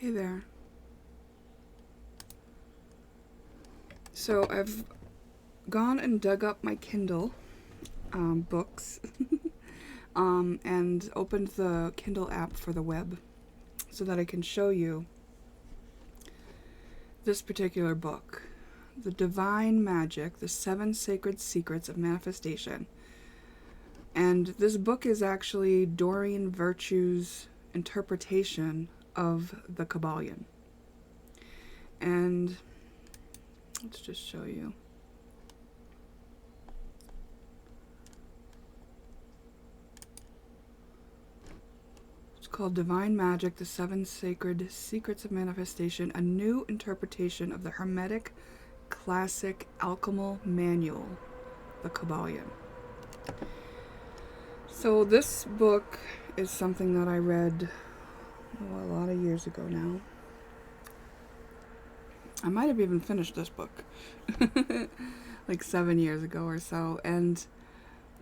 Hey there. So I've gone and dug up my Kindle books and opened the Kindle app for the web so that I can show you this particular book, The Divine Magic, The 7 Sacred Secrets of Manifestation. And this book is actually Doreen Virtue's interpretation of the Kabbalion. And let's just show you. It's called Divine Magic, The 7 Sacred Secrets of Manifestation, a new interpretation of the Hermetic classic alchemical manual, the Kabbalion. So this book is something that I read a lot of years ago now. I might have even finished this book like 7 years ago or so. And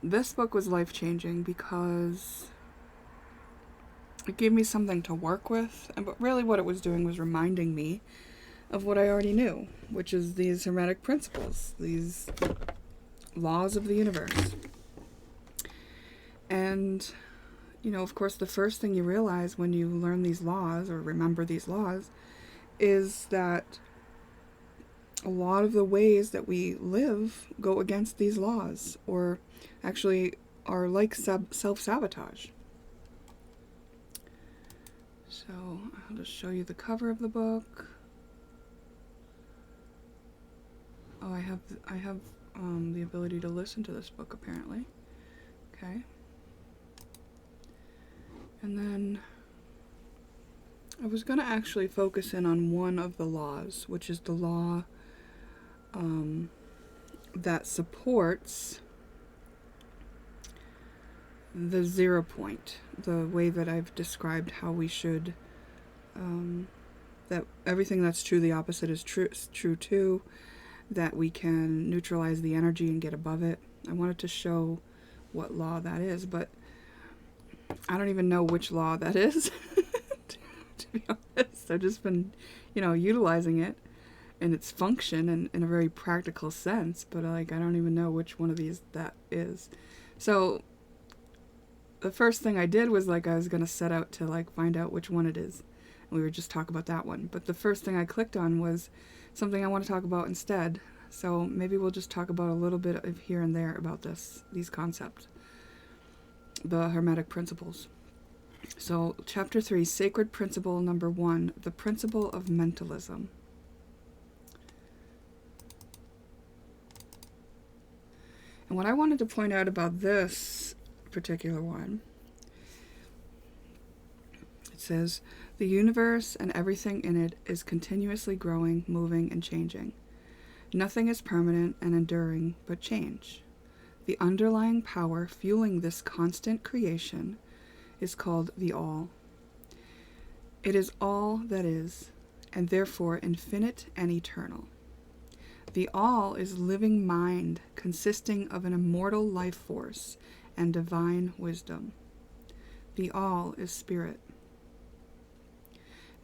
this book was life-changing because it gave me something to work with. But really what it was doing was reminding me of what I already knew, which is these Hermetic principles, these laws of the universe. And, you know, of course, the first thing you realize when you learn these laws or remember these laws is that a lot of the ways that we live go against these laws, or actually are like self-sabotage. So I'll just show you the cover of the book. Oh, I have the ability to listen to this book apparently. Okay. And then I was going to actually focus in on one of the laws, which is the law that supports the 0 point, the way that I've described how we should, that everything that's true, the opposite is true too, that we can neutralize the energy and get above it. I wanted to show what law that is, but I don't even know which law that is, to be honest. I've just been, utilizing it in its function and in a very practical sense, but I don't even know which one of these that is. So the first thing I did was I was going to set out to find out which one it is. And we would just talk about that one. But the first thing I clicked on was something I want to talk about instead. So maybe we'll just talk about a little bit of here and there about these concepts. The Hermetic principles. So chapter 3, sacred principle number 1, the principle of mentalism. And what I wanted to point out about this particular one, it says, the universe and everything in it is continuously growing, moving, and changing. Nothing is permanent and enduring but change. The underlying power fueling this constant creation is called the All. It is all that is, and therefore infinite and eternal. The All is living mind consisting of an immortal life force and divine wisdom. The All is spirit.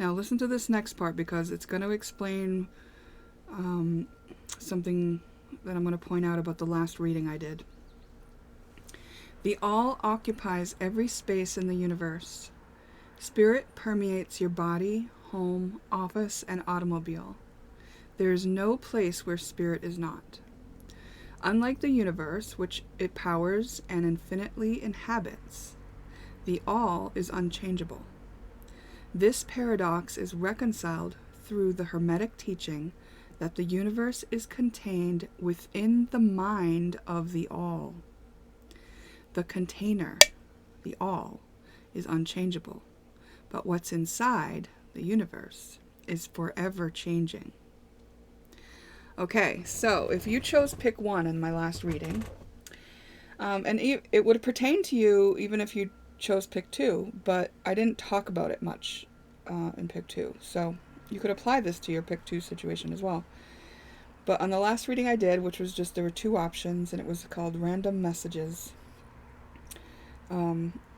Now listen to this next part because it's going to explain something that I'm going to point out about the last reading I did. The All occupies every space in the universe. Spirit permeates your body, home, office, and automobile. There is no place where spirit is not. Unlike the universe, which it powers and infinitely inhabits, the All is unchangeable. This paradox is reconciled through the Hermetic teaching that the universe is contained within the mind of the All. The container, the All, is unchangeable, but what's inside the universe is forever changing. Okay, so if you chose pick 1 in my last reading, and it would pertain to you even if you chose pick 2, but I didn't talk about it much in pick 2, so you could apply this to your pick 2 situation as well. But on the last reading I did, which was just, there were 2 options, and it was called Random Messages.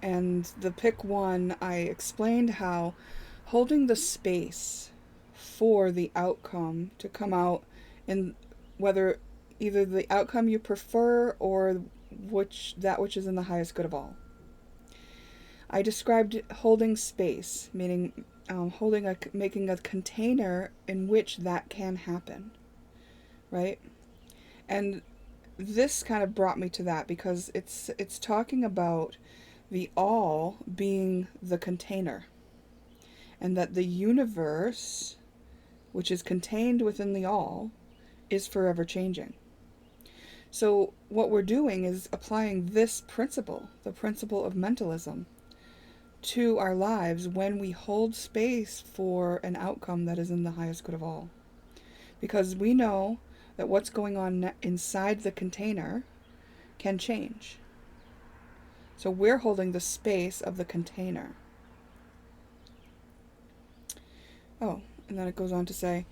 And the pick 1, I explained how holding the space for the outcome to come out in whether either the outcome you prefer or which is in the highest good of all. I described holding space, meaning making a container in which that can happen, right? And this kind of brought me to that because it's talking about the all being the container, and that the universe, which is contained within the all, is forever changing. So what we're doing is applying this principle, the principle of mentalism, to our lives when we hold space for an outcome that is in the highest good of all. Because we know that what's going on inside the container can change. So we're holding the space of the container. Oh, and then it goes on to say,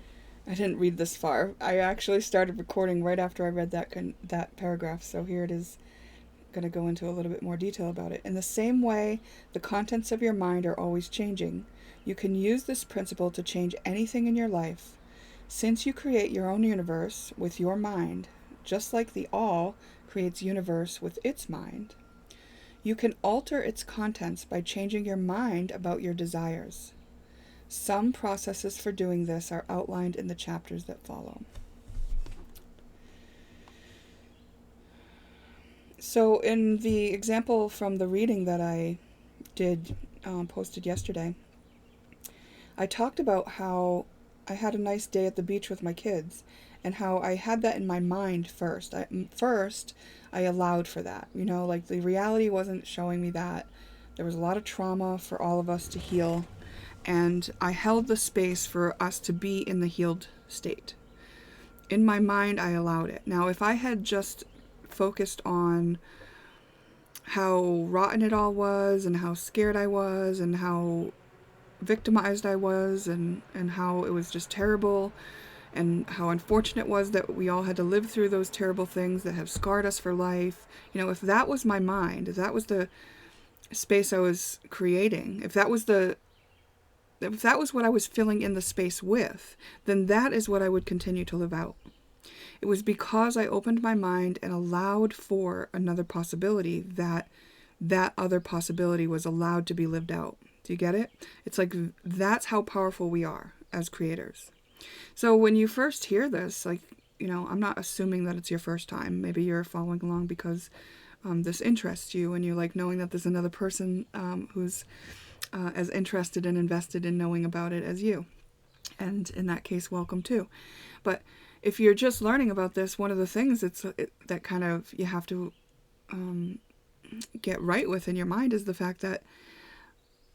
I didn't read this far. I actually started recording right after I read that paragraph, so here it is. Going to go into a little bit more detail about it. In the same way, the contents of your mind are always changing. You can use this principle to change anything in your life. Since you create your own universe with your mind, just like the all creates universe with its mind, you can alter its contents by changing your mind about your desires. Some processes for doing this are outlined in the chapters that follow. So in the example from the reading that I did, posted yesterday, I talked about how I had a nice day at the beach with my kids and how I had that in my mind first. I allowed for that. Like the reality wasn't showing me that. There was a lot of trauma for all of us to heal, and I held the space for us to be in the healed state. In my mind, I allowed it. Now, if I had just focused on how rotten it all was and how scared I was and how victimized I was and how it was just terrible and how unfortunate it was that we all had to live through those terrible things that have scarred us for life. If that was my mind, if that was the space I was creating, if that was what I was filling in the space with, then that is what I would continue to live out. It was because I opened my mind and allowed for another possibility that other possibility was allowed to be lived out. Do you get it? It's like that's how powerful we are as creators. So when you first hear this, I'm not assuming that it's your first time. Maybe you're following along because this interests you and you like knowing that there's another person who's as interested and invested in knowing about it as you. And in that case, welcome too. But if you're just learning about this, one of the things that kind of you have to get right with in your mind is the fact that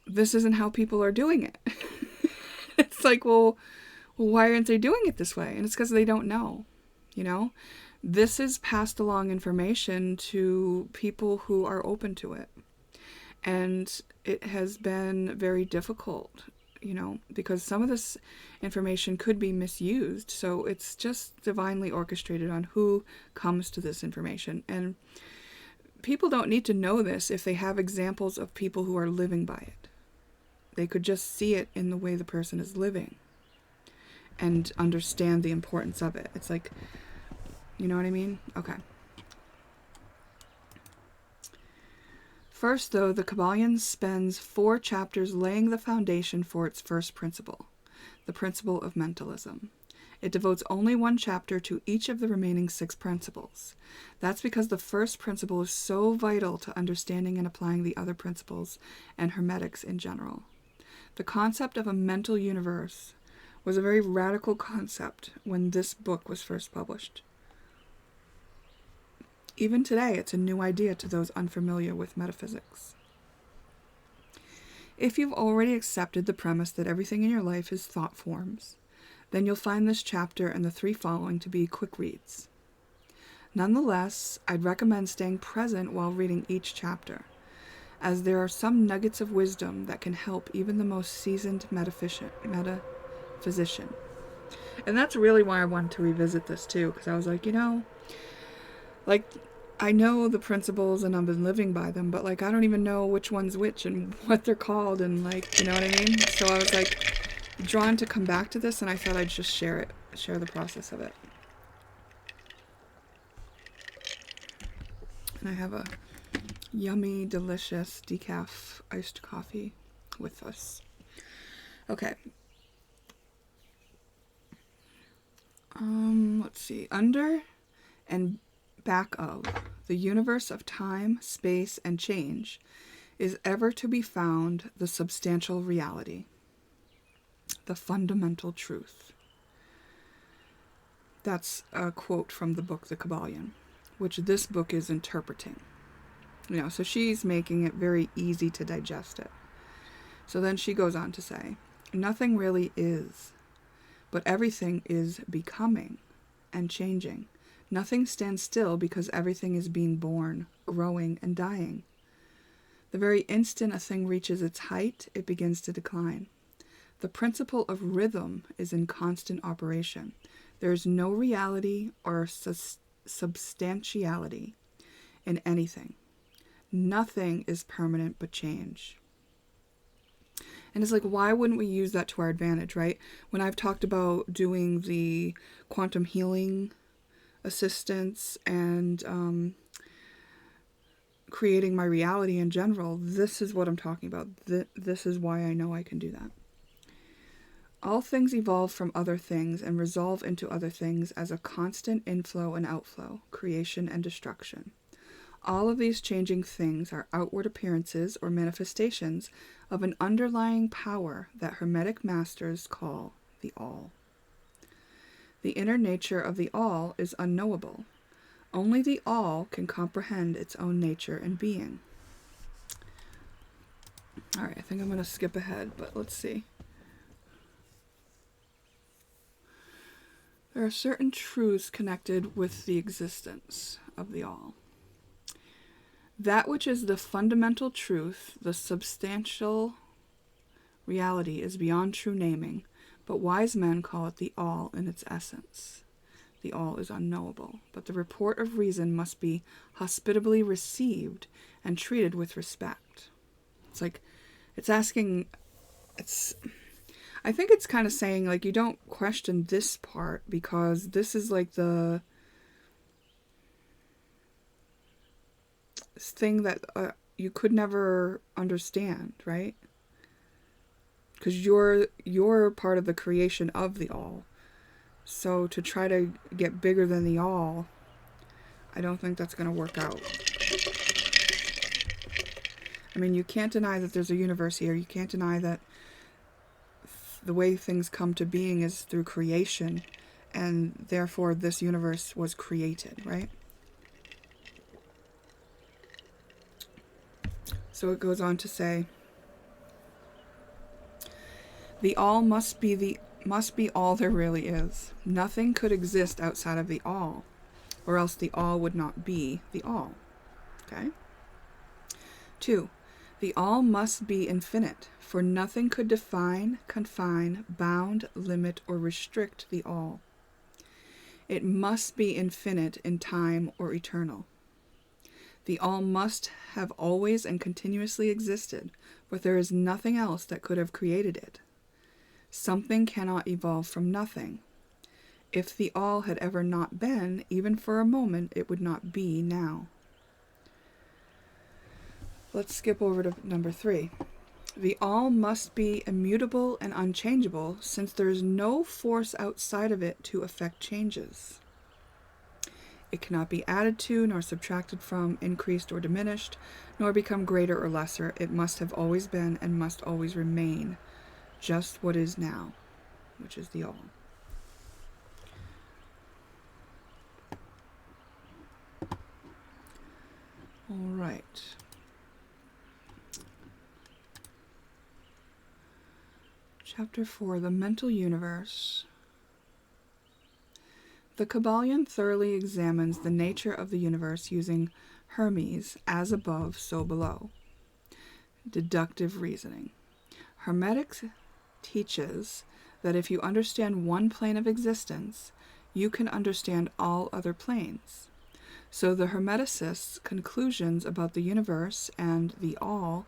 this isn't how people are doing it. It's like, well, why aren't they doing it this way? And it's because they don't know. This is passed along information to people who are open to it. And it has been very difficult, because some of this information could be misused. So it's just divinely orchestrated on who comes to this information. And people don't need to know this if they have examples of people who are living by it. They could just see it in the way the person is living and understand the importance of it. It's like, you know what I mean? Okay. First, though, the Kabbalion spends 4 chapters laying the foundation for its first principle, the principle of mentalism. It devotes only 1 chapter to each of the remaining 6 principles. That's because the first principle is so vital to understanding and applying the other principles and Hermetics in general. The concept of a mental universe was a very radical concept when this book was first published. Even today, it's a new idea to those unfamiliar with metaphysics. If you've already accepted the premise that everything in your life is thought forms, then you'll find this chapter and the 3 following to be quick reads. Nonetheless, I'd recommend staying present while reading each chapter, as there are some nuggets of wisdom that can help even the most seasoned metaphysician. And that's really why I wanted to revisit this too, because I was like, I know the principles and I've been living by them, but like I don't even know which one's which and what they're called and like, you know what I mean? So I was like drawn to come back to this, and I thought I'd just share the process of it. And I have a yummy, delicious decaf iced coffee with us. Okay. Let's see. Under and back of the universe of time, space, and change is ever to be found the substantial reality, the fundamental truth. That's a quote from the book The Kabbalion, which this book is interpreting. You know, so she's making it very easy to digest it. So then she goes on to say, nothing really is, but everything is becoming and changing. Nothing stands still because everything is being born, growing, and dying. The very instant a thing reaches its height, it begins to decline. The principle of rhythm is in constant operation. There is no reality or substantiality in anything. Nothing is permanent but change. And it's like, why wouldn't we use that to our advantage, right? When I've talked about doing the quantum healing assistance and creating my reality in general, this is what I'm talking about. This is why I know I can do that. All things evolve from other things and resolve into other things as a constant inflow and outflow, creation and destruction. All of these changing things are outward appearances or manifestations of an underlying power that Hermetic masters call the All. The inner nature of the All is unknowable. Only the All can comprehend its own nature and being. All right, I think I'm going to skip ahead, but let's see. There are certain truths connected with the existence of the All. That which is the fundamental truth, the substantial reality, is beyond true naming, but wise men call it the All in its essence. The All is unknowable, but the report of reason must be hospitably received and treated with respect. It's like, it's asking, I think it's kind of saying, like, you don't question this part because this is like the thing that you could never understand, right? Because you're part of the creation of the All. So to try to get bigger than the All, I don't think that's going to work out. I mean, you can't deny that there's a universe here. You can't deny that the way things come to being is through creation, and therefore this universe was created, right? So it goes on to say, the All must be all there really is. Nothing could exist outside of the All, or else the All would not be the All. Okay? 2. The All must be infinite, for nothing could define, confine, bound, limit, or restrict the All. It must be infinite in time or eternal. The All must have always and continuously existed, but there is nothing else that could have created it. Something cannot evolve from nothing. If the All had ever not been, even for a moment, it would not be now. Let's skip over to number 3. The All must be immutable and unchangeable, since there is no force outside of it to effect changes. It cannot be added to, nor subtracted from, increased or diminished, nor become greater or lesser. It must have always been and must always remain just what is now, which is the All. All right. Chapter 4, the mental universe. The Kabbalion thoroughly examines the nature of the universe using Hermes, as above, so below. Deductive reasoning. Hermetic teaches that if you understand one plane of existence, you can understand all other planes. So the Hermeticists' conclusions about the universe and the all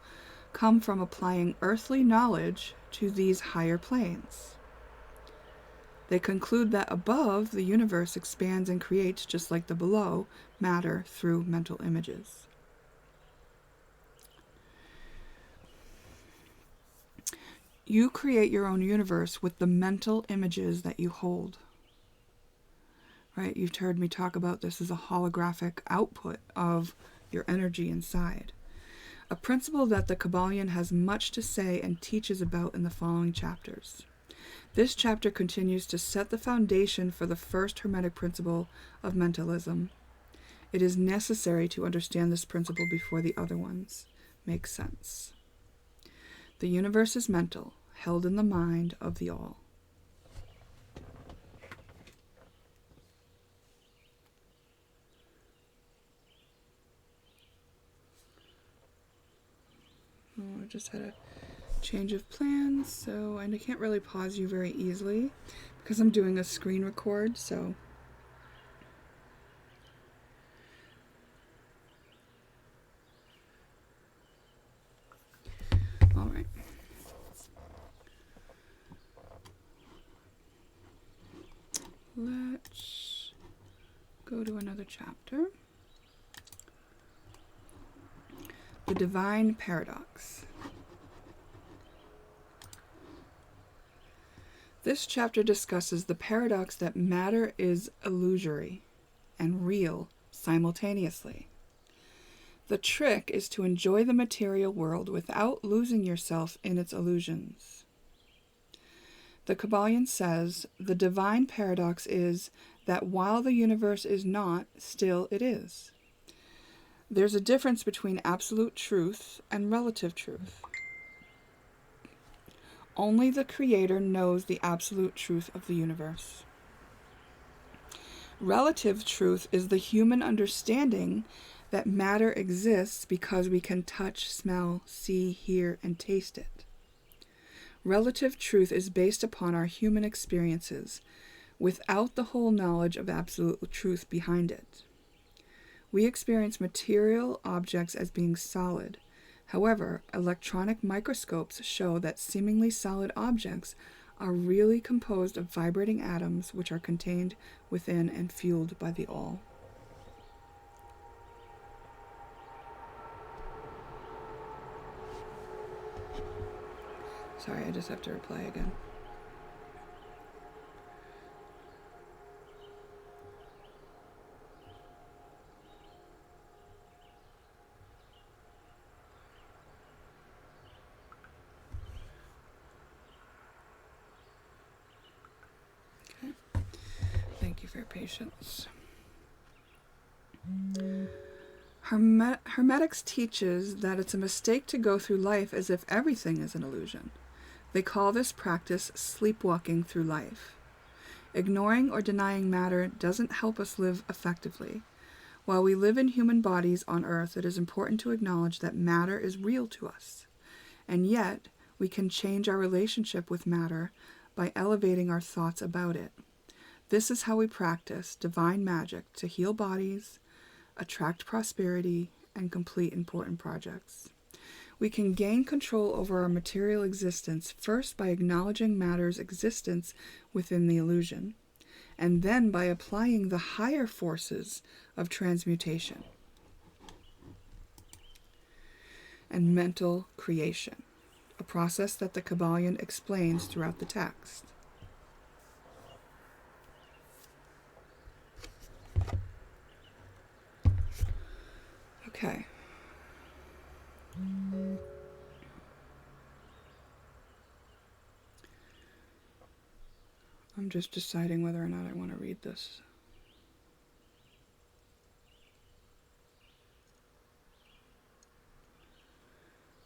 come from applying earthly knowledge to these higher planes. They conclude that above, the universe expands and creates just like the below, matter through mental images. You create your own universe with the mental images that you hold. Right? You've heard me talk about this as a holographic output of your energy inside. A principle that the Kybalion has much to say and teaches about in the following chapters. This chapter continues to set the foundation for the first Hermetic principle of mentalism. It is necessary to understand this principle before the other ones make sense. The universe is mental, held in the mind of the all. Oh, I just had a change of plans, so I can't really pause you very easily because I'm doing a screen record, so all right. Let's go to another chapter. The Divine Paradox. This chapter discusses the paradox that matter is illusory and real simultaneously. The trick is to enjoy the material world without losing yourself in its illusions. The Kybalion says the divine paradox is that while the universe is not, still it is. There's a difference between absolute truth and relative truth. Only the Creator knows the absolute truth of the universe. Relative truth is the human understanding that matter exists because we can touch, smell, see, hear, and taste it. Relative truth is based upon our human experiences, without the whole knowledge of absolute truth behind it. We experience material objects as being solid. However, electronic microscopes show that seemingly solid objects are really composed of vibrating atoms which are contained within and fueled by the all. Sorry, I just have to reply again. Okay. Thank you for your patience. Hermetics teaches that it's a mistake to go through life as if everything is an illusion. They call this practice sleepwalking through life. Ignoring or denying matter doesn't help us live effectively. While we live in human bodies on Earth, it is important to acknowledge that matter is real to us. And yet, we can change our relationship with matter by elevating our thoughts about it. This is how we practice divine magic to heal bodies, attract prosperity, and complete important projects. We can gain control over our material existence first by acknowledging matter's existence within the illusion, and then by applying the higher forces of transmutation and mental creation, a process that the Kybalion explains throughout the text. Okay. I'm just deciding whether or not I want to read this.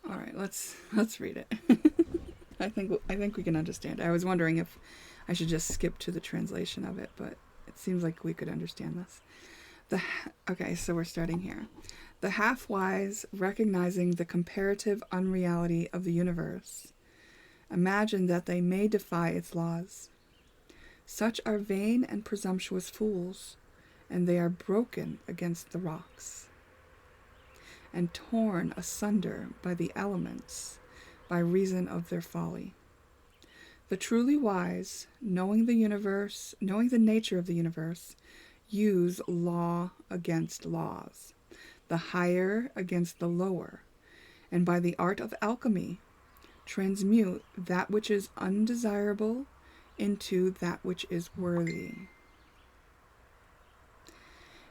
All right, let's read it. I think we can understand. I was wondering if I should just skip to the translation of it, but it seems like we could understand this. Okay, so we're starting here. The half-wise, recognizing the comparative unreality of the universe, imagine that they may defy its laws. Such are vain and presumptuous fools. and they are broken against the rocks, and torn asunder by the elements by reason of their folly. The truly wise, knowing the nature of the universe, use law against laws, the higher against the lower, and by the art of alchemy transmute that which is undesirable into that which is worthy,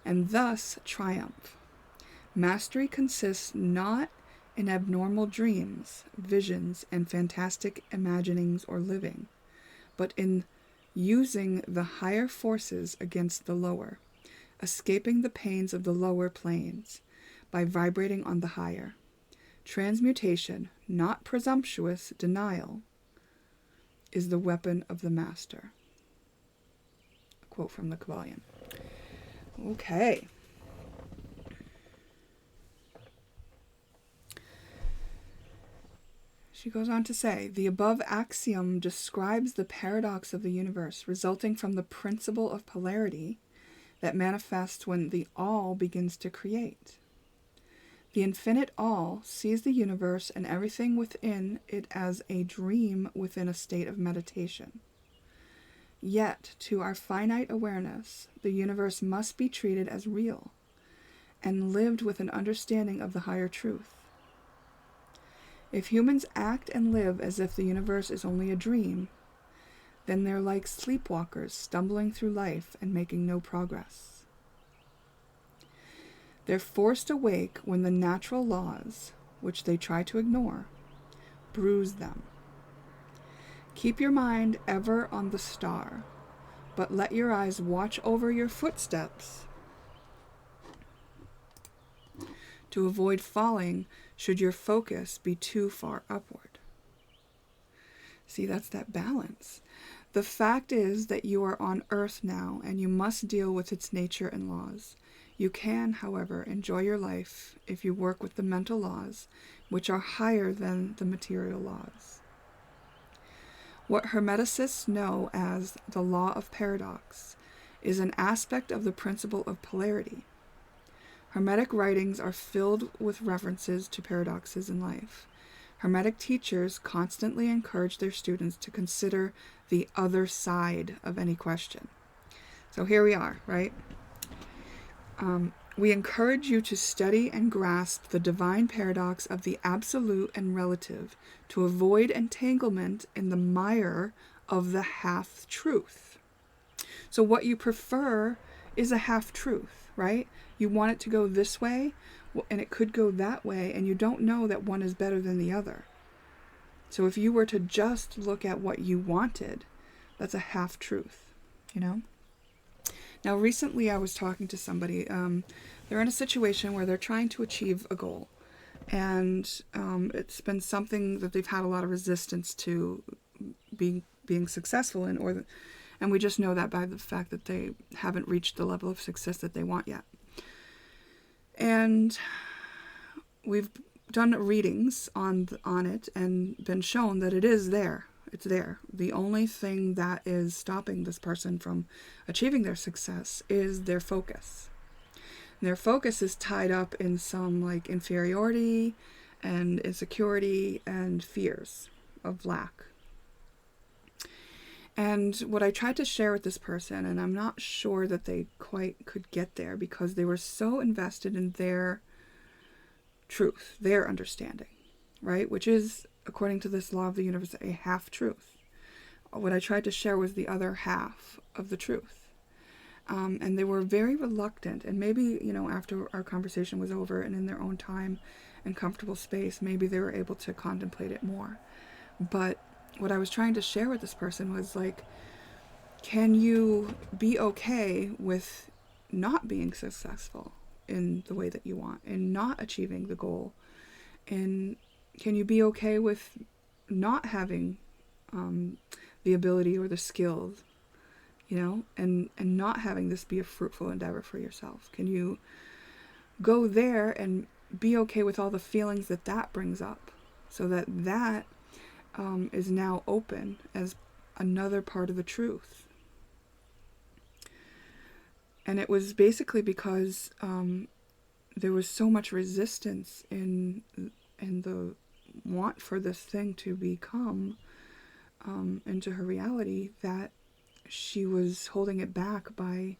and thus triumph. Mastery consists not in abnormal dreams, visions, and fantastic imaginings or living, but in using the higher forces against the lower, escaping the pains of the lower planes by vibrating on the higher. Transmutation, not presumptuous denial, is the weapon of the master. A quote from the Kabbalion. Okay. She goes on to say, the above axiom describes the paradox of the universe resulting from the principle of polarity that manifests when the all begins to create. The infinite all sees the universe and everything within it as a dream within a state of meditation. Yet, to our finite awareness, the universe must be treated as real and lived with an understanding of the higher truth. If humans act and live as if the universe is only a dream, then they're like sleepwalkers stumbling through life and making no progress. They're forced awake when the natural laws, which they try to ignore, bruise them. Keep your mind ever on the star, but let your eyes watch over your footsteps to avoid falling should your focus be too far upward. See, that's that balance. The fact is that you are on Earth now, and you must deal with its nature and laws. You can, however, enjoy your life if you work with the mental laws, which are higher than the material laws. What Hermeticists know as the law of paradox is an aspect of the principle of polarity. Hermetic writings are filled with references to paradoxes in life. Hermetic teachers constantly encourage their students to consider the other side of any question. So here we are, right? We encourage you to study and grasp the divine paradox of the absolute and relative to avoid entanglement in the mire of the half-truth. So what you prefer is a half-truth, right? You want it to go this way, and it could go that way, and you don't know that one is better than the other. So if you were to just look at what you wanted, that's a half-truth, you know? Now, recently I was talking to somebody. They're in a situation where they're trying to achieve a goal, and it's been something that they've had a lot of resistance to being successful in, and we just know that by the fact that they haven't reached the level of success that they want yet. And we've done readings on it and been shown that it is there. It's there. The only thing that is stopping this person from achieving their success is their focus. Their focus is tied up in some like inferiority and insecurity and fears of lack. And what I tried to share with this person, and I'm not sure that they quite could get there because they were so invested in their truth, their understanding, right? Which is, according to this law of the universe, a half-truth. What I tried to share was the other half of the truth. And they were very reluctant, and maybe, after our conversation was over and in their own time and comfortable space, maybe they were able to contemplate it more. But what I was trying to share with this person was like, can you be okay with not being successful in the way that you want and not achieving the goal? And can you be okay with not having the ability or the skills, and not having this be a fruitful endeavor for yourself? Can you go there and be okay with all the feelings that brings up, so that is now open as another part of the truth? And it was basically because there was so much resistance in the want for this thing to become into her reality, that she was holding it back by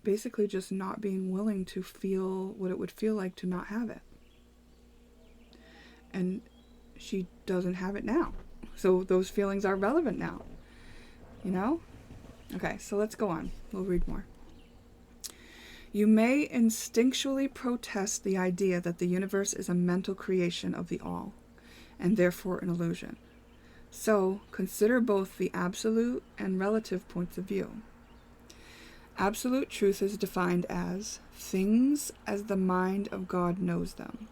basically just not being willing to feel what it would feel like to not have it. And she doesn't have it now. So those feelings are relevant now. You know? Okay, so let's go on. We'll read more. You may instinctually protest the idea that the universe is a mental creation of the all, and therefore an illusion. So, consider both the absolute and relative points of view. Absolute truth is defined as things as the mind of God knows them.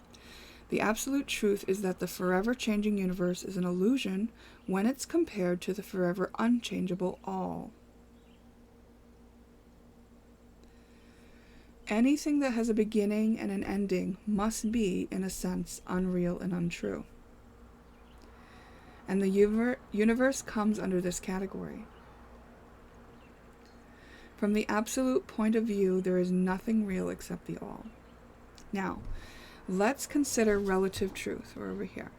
The absolute truth is that the forever changing universe is an illusion when it's compared to the forever unchangeable all. Anything that has a beginning and an ending must be, in a sense, unreal and untrue. And the universe comes under this category. From the absolute point of view, there is nothing real except the all. Now, let's consider relative truth, or over here,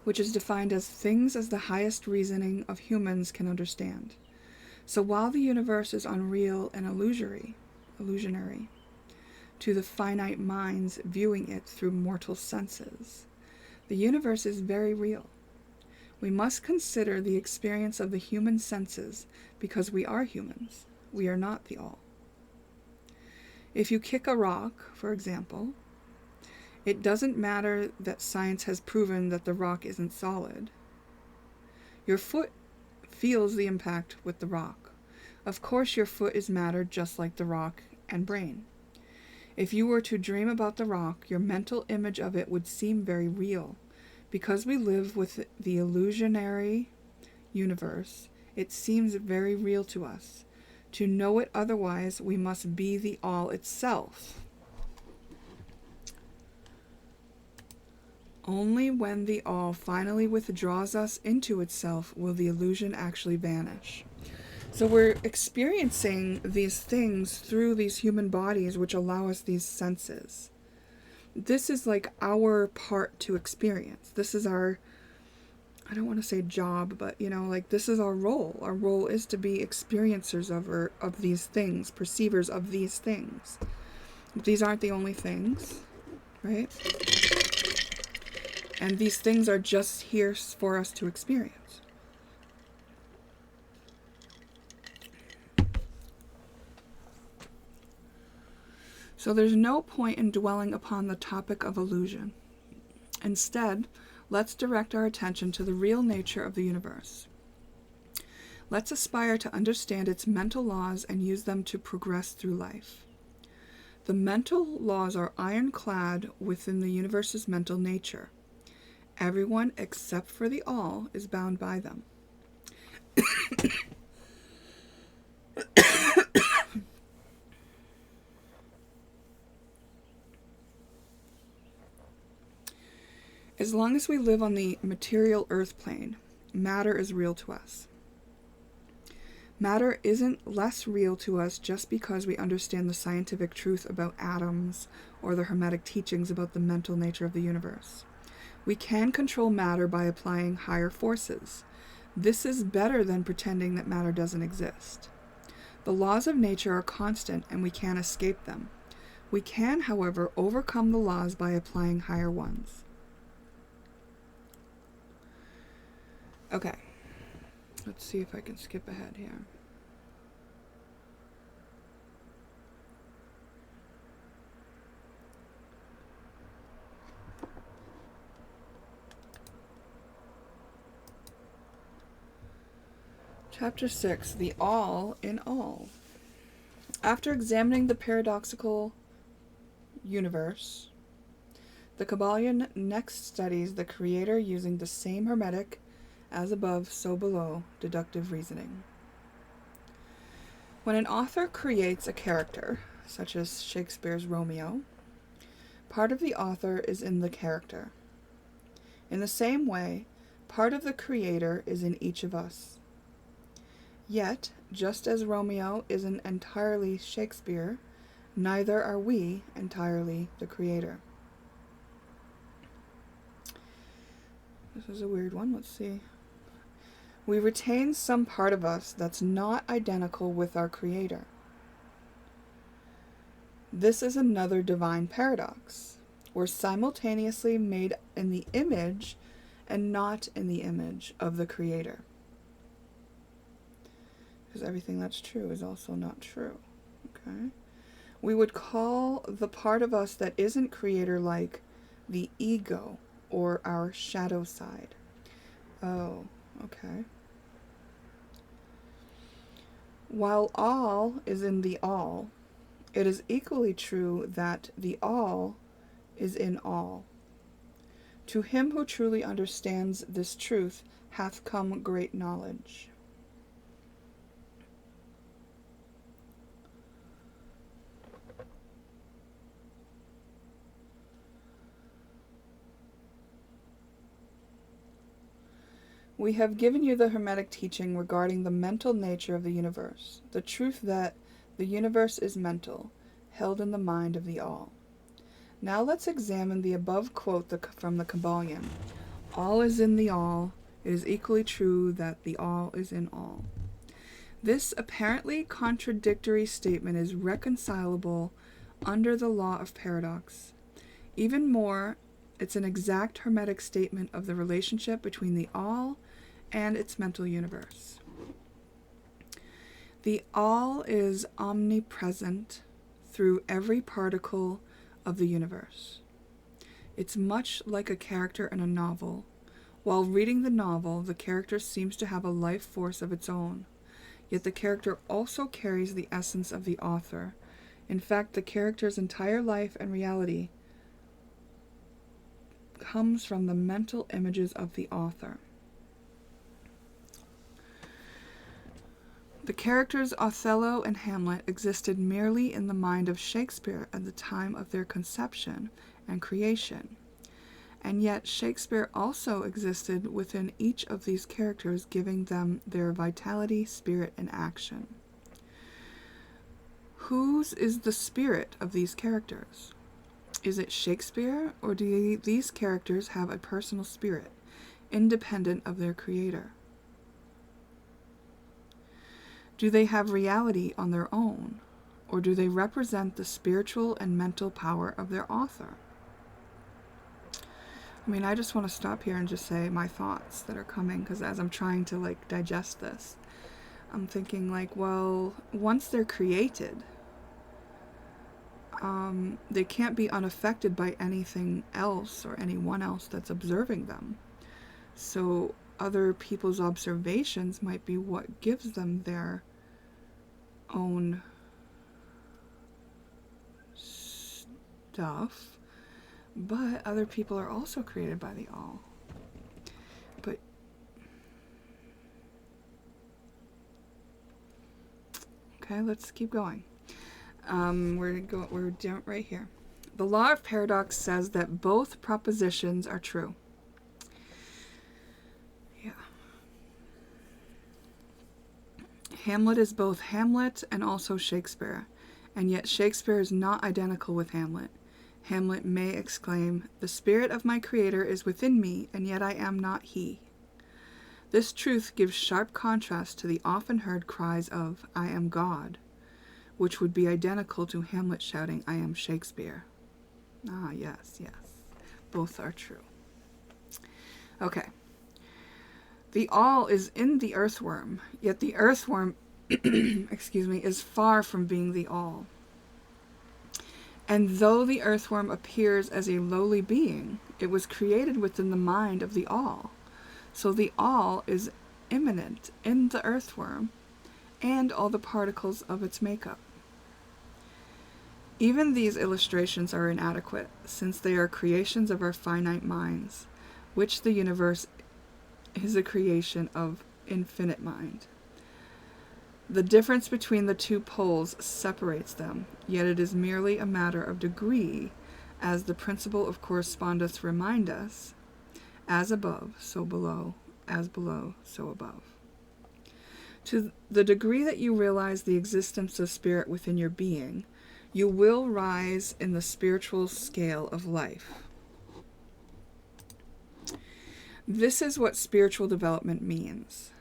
which is defined as things as the highest reasoning of humans can understand. So while the universe is unreal and illusionary, to the finite minds viewing it through mortal senses, the universe is very real. We must consider the experience of the human senses because we are humans. We are not the all. If you kick a rock, for example, it doesn't matter that science has proven that the rock isn't solid. Your foot feels the impact with the rock. Of course, your foot is matter just like the rock and brain. If you were to dream about the rock, your mental image of it would seem very real. Because we live with the illusionary universe, it seems very real to us. To know it otherwise, we must be the all itself. Only when the all finally withdraws us into itself will the illusion actually vanish. So we're experiencing these things through these human bodies which allow us these senses. This is like our part to experience. This is our, I don't want to say job, but like this is our role. Our role is to be experiencers of these things, perceivers of these things. These aren't the only things, right? And these things are just here for us to experience. So there's no point in dwelling upon the topic of illusion. Instead, let's direct our attention to the real nature of the universe. Let's aspire to understand its mental laws and use them to progress through life. The mental laws are ironclad within the universe's mental nature. Everyone except for the all is bound by them. As long as we live on the material earth plane, matter is real to us. Matter isn't less real to us just because we understand the scientific truth about atoms or the Hermetic teachings about the mental nature of the universe. We can control matter by applying higher forces. This is better than pretending that matter doesn't exist. The laws of nature are constant and we can't escape them. We can, however, overcome the laws by applying higher ones. Okay, let's see if I can skip ahead here. Chapter 6, The All in All. After examining the paradoxical universe, the Kabbalion next studies the Creator using the same Hermetic as above, so below, deductive reasoning. When an author creates a character, such as Shakespeare's Romeo, part of the author is in the character. In the same way, part of the Creator is in each of us. Yet, just as Romeo isn't entirely Shakespeare, neither are we entirely the creator. This is a weird one. Let's see. We retain some part of us that's not identical with our creator. This is another divine paradox. We're simultaneously made in the image and not in the image of the creator. Because everything that's true is also not true. Okay? We would call the part of us that isn't creator-like the ego, or our shadow side. Oh, okay. While all is in the all, it is equally true that the all is in all. To him who truly understands this truth hath come great knowledge. We have given you the Hermetic teaching regarding the mental nature of the universe, the truth that the universe is mental, held in the mind of the all. Now let's examine the above quote from the Kabbalion. All is in the all. It is equally true that the all is in all. This apparently contradictory statement is reconcilable under the law of paradox. Even more, it's an exact Hermetic statement of the relationship between the all and its mental universe. The all is omnipresent through every particle of the universe. It's much like a character in a novel. While reading the novel, the character seems to have a life force of its own, yet the character also carries the essence of the author. In fact, the character's entire life and reality comes from the mental images of the author. The characters Othello and Hamlet existed merely in the mind of Shakespeare at the time of their conception and creation, and yet Shakespeare also existed within each of these characters, giving them their vitality, spirit, and action. Whose is the spirit of these characters? Is it Shakespeare, or do these characters have a personal spirit, independent of their creator? Do they have reality on their own, or do they represent the spiritual and mental power of their author? I mean, I just want to stop here and just say my thoughts that are coming, because as I'm trying to digest this, I'm thinking well, once they're created, they can't be unaffected by anything else or anyone else that's observing them. So other people's observations might be what gives them their own stuff, but other people are also created by the all. But okay, let's keep going. We're down right here. The law of paradox says that both propositions are true. Yeah. Hamlet is both Hamlet and also Shakespeare, and yet Shakespeare is not identical with Hamlet. Hamlet may exclaim, "The spirit of my creator is within me, and yet I am not he." This truth gives sharp contrast to the often heard cries of, "I am God," which would be identical to Hamlet shouting, "I am Shakespeare." Ah, yes. Both are true. Okay. The all is in the earthworm, yet the earthworm, is far from being the all. And though the earthworm appears as a lowly being, it was created within the mind of the all. So the all is immanent in the earthworm and all the particles of its makeup. Even these illustrations are inadequate, since they are creations of our finite minds, which the universe is a creation of infinite mind. The difference between the two poles separates them, yet it is merely a matter of degree, as the principle of correspondence reminds us, as above, so below, as below, so above. To the degree that you realize the existence of spirit within your being, you will rise in the spiritual scale of life. This is what spiritual development means.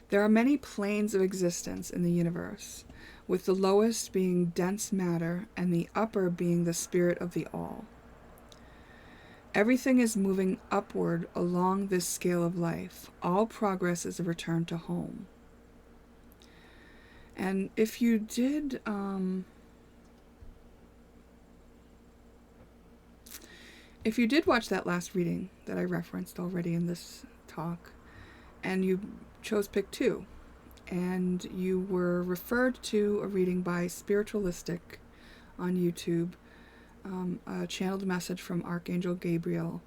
There are many planes of existence in the universe, with the lowest being dense matter and the upper being the spirit of the all. Everything is moving upward along this scale of life. All progress is a return to home. And if you did, watch that last reading that I referenced already in this talk, and you chose pick 2, and you were referred to a reading by Spiritualistic on YouTube, a channeled message from Archangel Gabriel,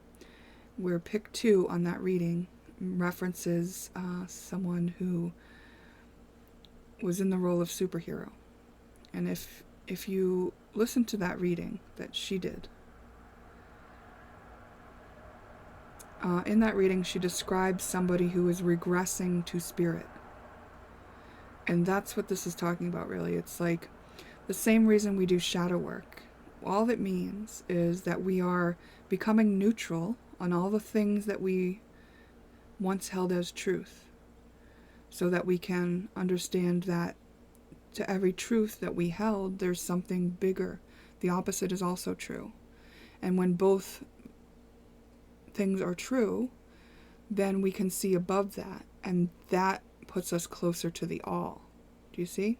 where pick 2 on that reading references someone who was in the role of superhero. And if you listen to that reading that she did, in that reading she describes somebody who is regressing to spirit. And that's what this is talking about, really. It's like the same reason we do shadow work. All it means is that we are becoming neutral on all the things that we once held as truth, so that we can understand that to every truth that we held, there's something bigger. The opposite is also true. And when both things are true, then we can see above that, and that puts us closer to the all. Do you see?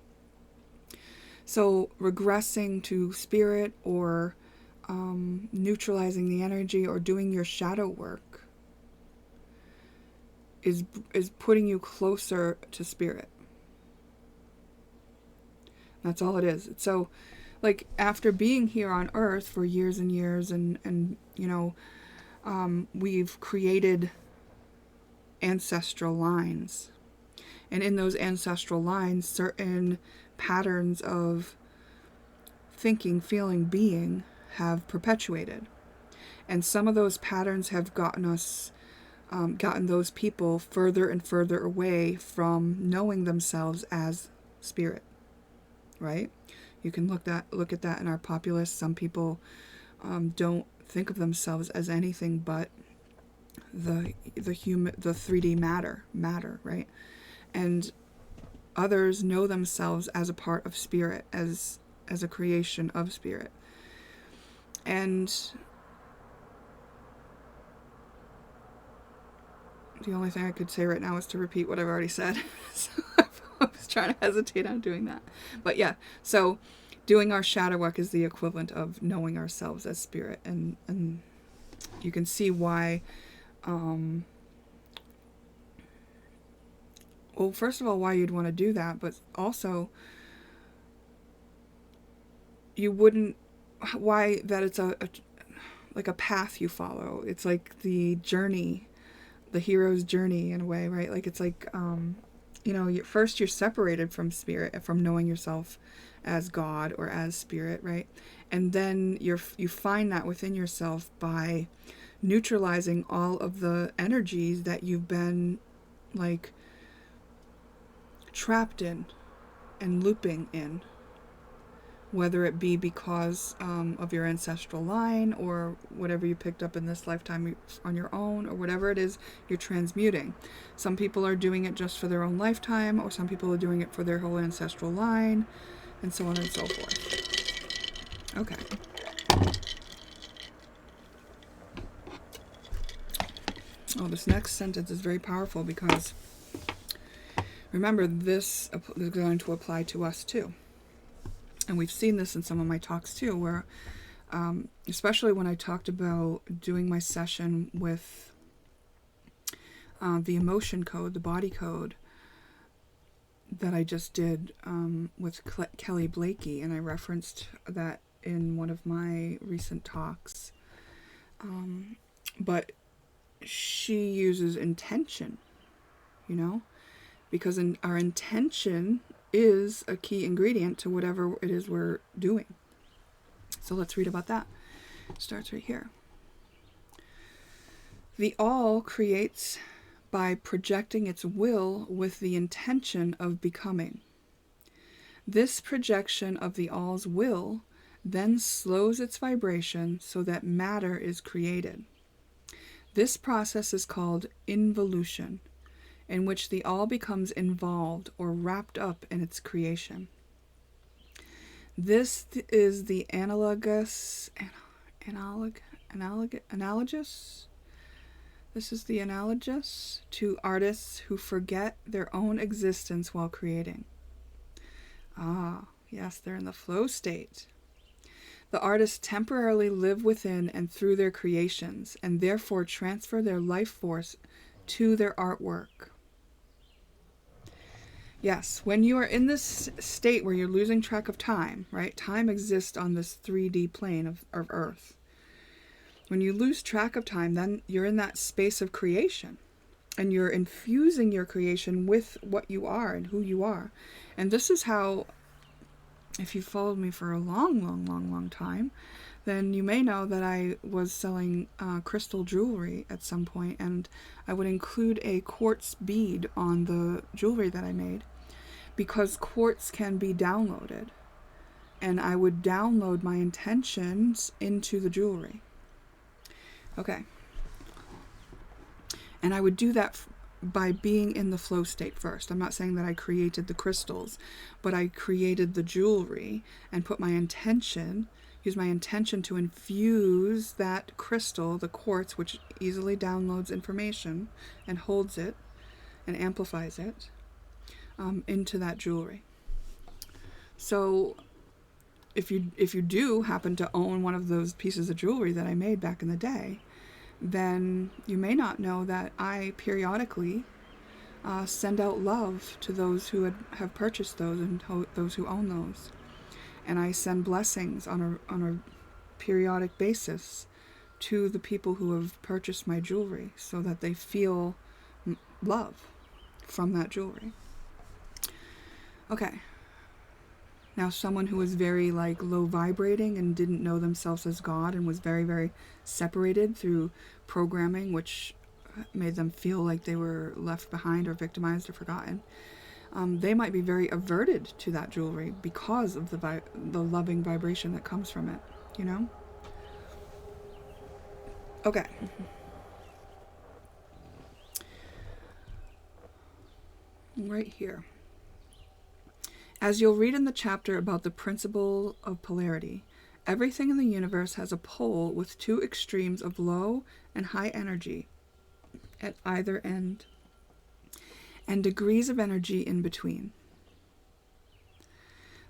So regressing to spirit, or neutralizing the energy, or doing your shadow work is putting you closer to spirit. That's all it is. So, like, after being here on Earth for years and years, and you know, we've created ancestral lines. And in those ancestral lines, certain patterns of thinking, feeling, being have perpetuated. And some of those patterns have gotten those people further and further away from knowing themselves as spirit. Right? You can look at that in our populace. Some people don't think of themselves as anything but the 3D matter, right? And others know themselves as a part of spirit, as a creation of spirit. And the only thing I could say right now is to repeat what I've already said. So I was trying to hesitate on doing that. But yeah, so doing our shadow work is the equivalent of knowing ourselves as spirit. And you can see why, well, first of all, why you'd want to do that, but also you wouldn't, why that it's like a path you follow. It's like the journey, the hero's journey in a way, right? Like it's like, you know, first you're separated from spirit, from knowing yourself as God or as spirit, right? And then you find that within yourself by neutralizing all of the energies that you've been like trapped in and looping in, whether it be because of your ancestral line, or whatever you picked up in this lifetime on your own, or whatever it is you're transmuting. Some people are doing it just for their own lifetime, or some people are doing it for their whole ancestral line, and so on and so forth. Okay. Oh, this next sentence is very powerful, because remember, this is going to apply to us too. And we've seen this in some of my talks too, where especially when I talked about doing my session with the emotion code, the body code that I just did with Kelly Blakey, and I referenced that in one of my recent talks. But she uses intention, you know, because our intention is a key ingredient to whatever it is we're doing. So let's read about that. It starts right here. The all creates by projecting its will with the intention of becoming. This projection of the all's will then slows its vibration so that matter is created. This process is called involution, in which the all becomes involved or wrapped up in its creation. This is the analogous. This is the analogous to artists who forget their own existence while creating. Ah, yes, they're in the flow state. The artists temporarily live within and through their creations, and therefore transfer their life force to their artwork. Yes, when you are in this state where you're losing track of time, right? Time exists on this 3D plane of Earth. When you lose track of time, then you're in that space of creation. And you're infusing your creation with what you are and who you are. And this is how, if you followed me for a long time, then you may know that I was selling crystal jewelry at some point, and I would include a quartz bead on the jewelry that I made, because quartz can be downloaded. And I would download my intentions into the jewelry. Okay. And I would do that by being in the flow state first. I'm not saying that I created the crystals, but I created the jewelry and put my intention, use my intention to infuse that crystal, the quartz, which easily downloads information and holds it and amplifies it, into that jewelry. So if you do happen to own one of those pieces of jewelry that I made back in the day, then you may not know that I periodically send out love to those who have purchased those and those who own those. And I send blessings on a periodic basis to the people who have purchased my jewelry so that they feel love from that jewelry. Okay. Now, someone who was very low vibrating and didn't know themselves as God and was very, very separated through programming, which made them feel like they were left behind or victimized or forgotten, they might be very averted to that jewelry because of the loving vibration that comes from it, you know? Okay. Right here. As you'll read in the chapter about the principle of polarity, everything in the universe has a pole with two extremes of low and high energy at either end, and degrees of energy in between.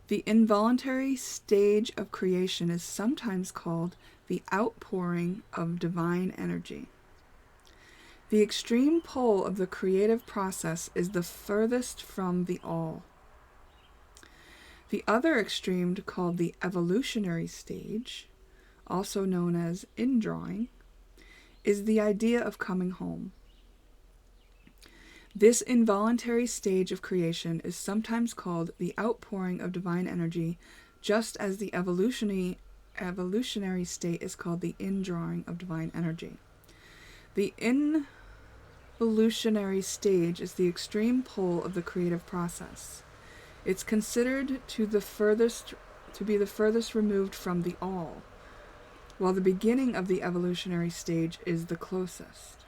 The involuntary stage of creation is sometimes called the outpouring of divine energy. The extreme pole of the creative process is the furthest from the all. The other extreme, called the evolutionary stage, also known as indrawing, is the idea of coming home. This involuntary stage of creation is sometimes called the outpouring of divine energy, just as the evolutionary state is called the indrawing of divine energy. The involutionary stage is the extreme pole of the creative process. It's considered to be the furthest removed from the all, while the beginning of the evolutionary stage is the closest.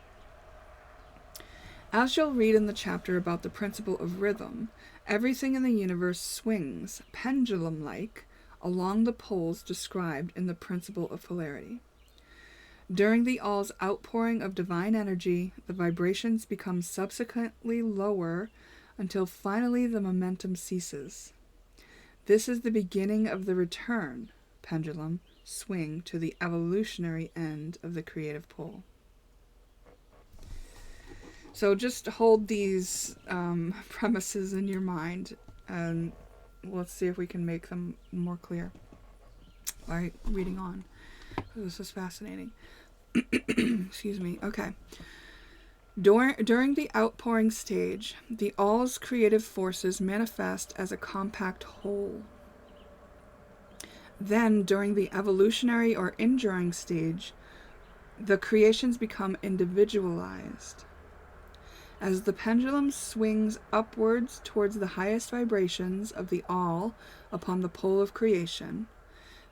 As you'll read in the chapter about the principle of rhythm, everything in the universe swings, pendulum-like, along the poles described in the principle of polarity. During the all's outpouring of divine energy, the vibrations become subsequently lower until finally the momentum ceases. This is the beginning of the return, pendulum, swing to the evolutionary end of the creative pole. So just hold these premises in your mind, and let's see if we can make them more clear by reading on. This is fascinating. Excuse me. Okay. During the outpouring stage, the all's creative forces manifest as a compact whole. Then, during the evolutionary or indrawing stage, the creations become individualized. As the pendulum swings upwards towards the highest vibrations of the all upon the pole of creation,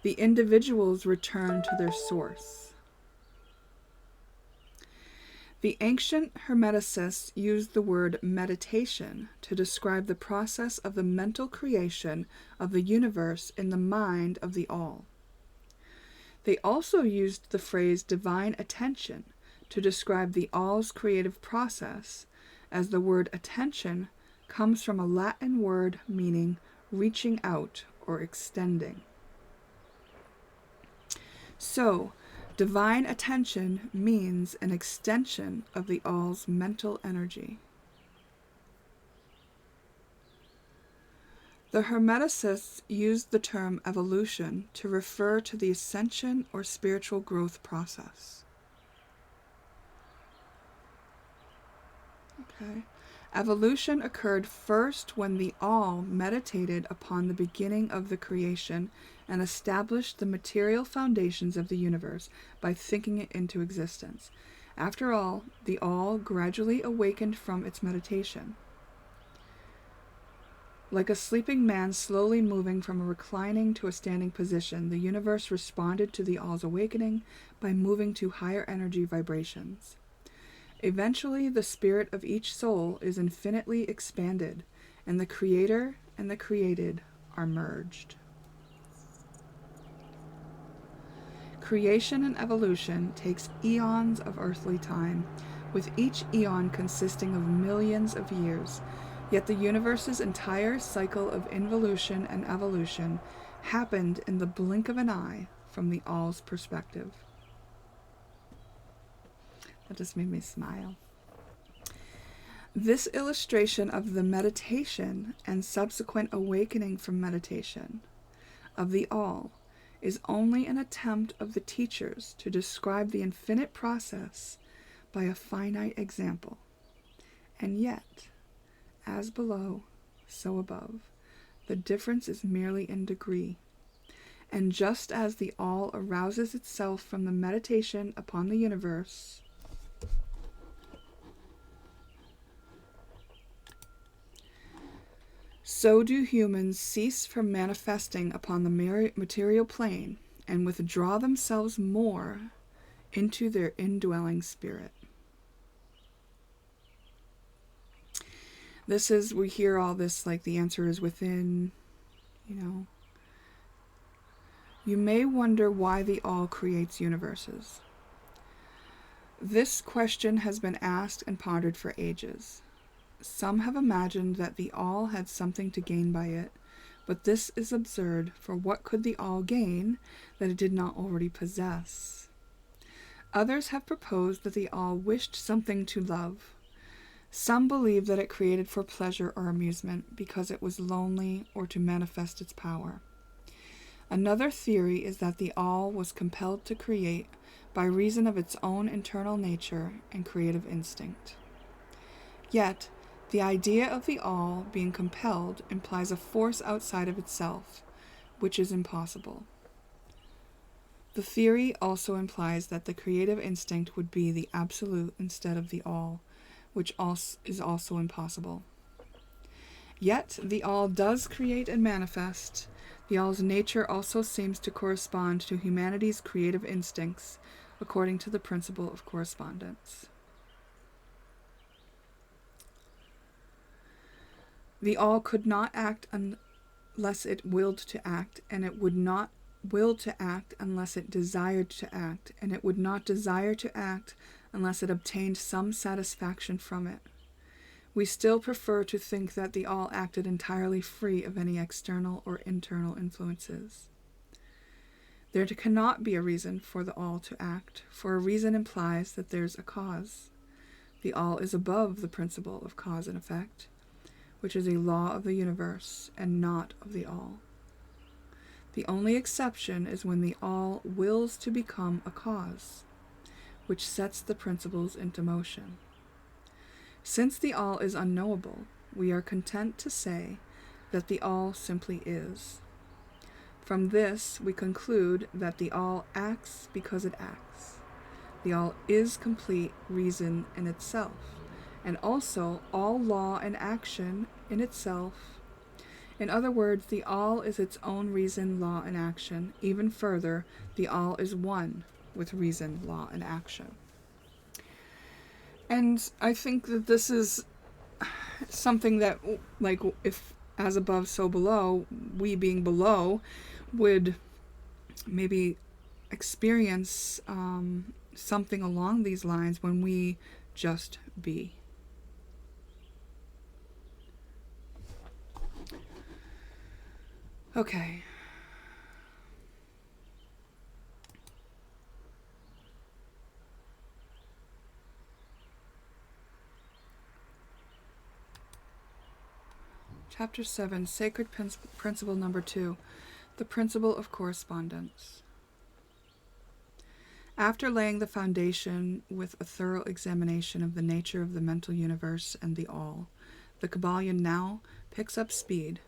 the individuals return to their source. The ancient Hermeticists used the word meditation to describe the process of the mental creation of the universe in the mind of the all. They also used the phrase divine attention to describe the all's creative process, as the word attention comes from a Latin word meaning reaching out or extending. So, divine attention means an extension of the all's mental energy. The Hermeticists used the term evolution to refer to the ascension or spiritual growth process. Okay. Evolution occurred first when the all meditated upon the beginning of the creation and established the material foundations of the universe by thinking it into existence. After all, the all gradually awakened from its meditation. Like a sleeping man slowly moving from a reclining to a standing position, the universe responded to the all's awakening by moving to higher energy vibrations. Eventually, the spirit of each soul is infinitely expanded, and the creator and the created are merged. Creation and evolution takes eons of earthly time, with each eon consisting of millions of years, yet the universe's entire cycle of involution and evolution happened in the blink of an eye from the all's perspective. That just made me smile. This illustration of the meditation and subsequent awakening from meditation of the all is only an attempt of the teachers to describe the infinite process by a finite example. And yet, as below, so above, the difference is merely in degree. And just as the all arouses itself from the meditation upon the universe, so do humans cease from manifesting upon the material plane and withdraw themselves more into their indwelling spirit. We hear all this like the answer is within, You may wonder why the all creates universes. This question has been asked and pondered for ages. Some have imagined that the all had something to gain by it, but this is absurd, for what could the all gain that it did not already possess? Others have proposed that the all wished something to love. Some believe that it created for pleasure or amusement because it was lonely or to manifest its power. Another theory is that the all was compelled to create by reason of its own internal nature and creative instinct. Yet, the idea of the all being compelled implies a force outside of itself, which is impossible. The theory also implies that the creative instinct would be the absolute instead of the all, which is also impossible. Yet, the all does create and manifest. The all's nature also seems to correspond to humanity's creative instincts, according to the principle of correspondence. The all could not act unless it willed to act, and it would not will to act unless it desired to act, and it would not desire to act unless it obtained some satisfaction from it. We still prefer to think that the all acted entirely free of any external or internal influences. There cannot be a reason for the all to act, for a reason implies that there's a cause. The all is above the principle of cause and effect, which is a law of the universe and not of the all. The only exception is when the all wills to become a cause, which sets the principles into motion. Since the all is unknowable, we are content to say that the all simply is. From this, we conclude that the all acts because it acts. The all is complete reason in itself, and also all law and action in itself. In other words, the all is its own reason, law, and action. Even further, the all is one with reason, law, and action. And I think that this is something that, like, if as above, so below, we being below, would maybe experience something along these lines when we just be. Okay. Chapter 7, Sacred Principle number 2, the Principle of Correspondence. After laying the foundation with a thorough examination of the nature of the mental universe and the all, the Kybalion now picks up speed.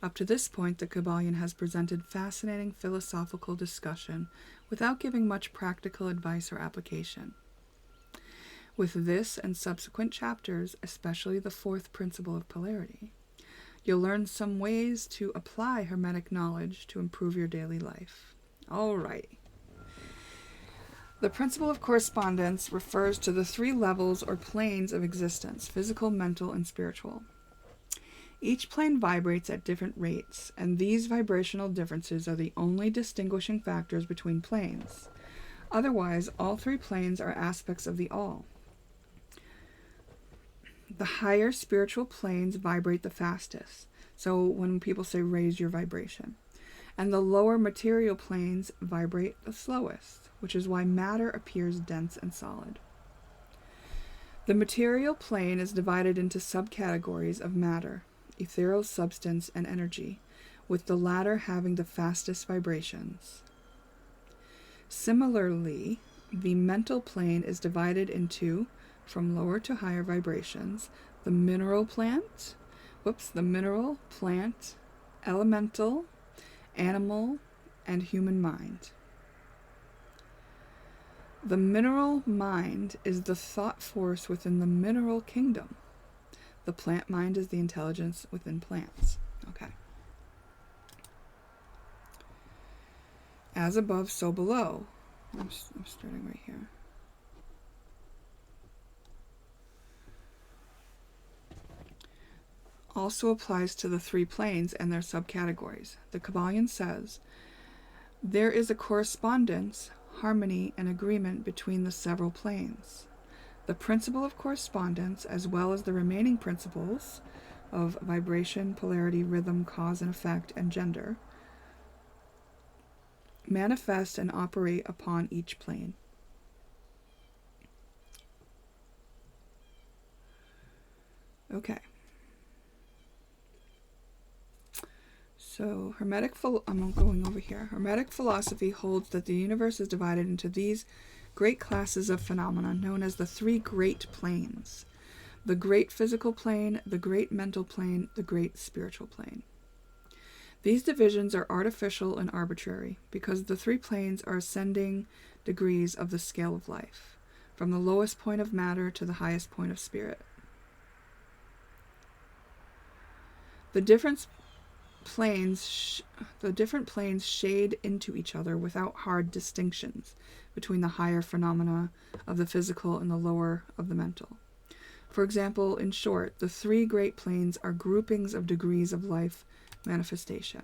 Up to this point, the Kybalion has presented fascinating philosophical discussion without giving much practical advice or application. With this and subsequent chapters, especially the fourth principle of polarity, you'll learn some ways to apply Hermetic knowledge to improve your daily life. All right. The principle of correspondence refers to the three levels or planes of existence: physical, mental, and spiritual. Each plane vibrates at different rates, and these vibrational differences are the only distinguishing factors between planes. Otherwise, all three planes are aspects of the all. The higher spiritual planes vibrate the fastest, so when people say raise your vibration, and the lower material planes vibrate the slowest, which is why matter appears dense and solid. The material plane is divided into subcategories of matter, ethereal substance, and energy, with the latter having the fastest vibrations. Similarly, the mental plane is divided into, from lower to higher vibrations, the mineral, plant, elemental, animal, and human mind. The mineral mind is the thought force within the mineral kingdom. The plant mind is the intelligence within plants. Okay. As above, so below. I'm starting right here. Also applies to the three planes and their subcategories. The Kybalion says, there is a correspondence, harmony, and agreement between the several planes. The principle of correspondence, as well as the remaining principles of vibration, polarity, rhythm, cause and effect, and gender, manifest and operate upon each plane. Okay. So, I'm going over here. Hermetic philosophy holds that the universe is divided into these great classes of phenomena known as the three great planes: the great physical plane, the great mental plane, the great spiritual plane. These divisions are artificial and arbitrary because the three planes are ascending degrees of the scale of life, from the lowest point of matter to the highest point of spirit. The different planes shade into each other without hard distinctions between the higher phenomena of the physical and the lower of the mental. For example, in short, the three great planes are groupings of degrees of life manifestation.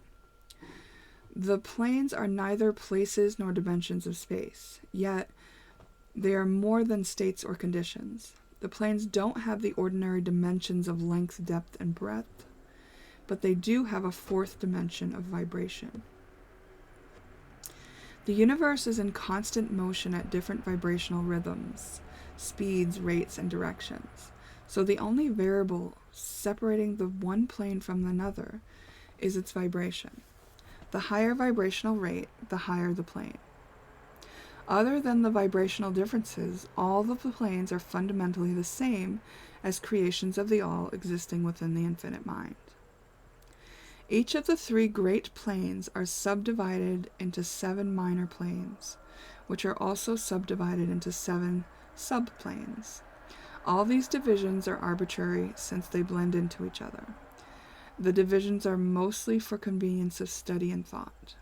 The planes are neither places nor dimensions of space, yet they are more than states or conditions. The planes don't have the ordinary dimensions of length, depth, and breadth, but they do have a fourth dimension of vibration. The universe is in constant motion at different vibrational rhythms, speeds, rates, and directions. So the only variable separating the one plane from another is its vibration. The higher vibrational rate, the higher the plane. Other than the vibrational differences, all of the planes are fundamentally the same as creations of the all existing within the infinite mind. Each of the three great planes are subdivided into 7 minor planes, which are also subdivided into 7 subplanes. All these divisions are arbitrary since they blend into each other. The divisions are mostly for convenience of study and thought.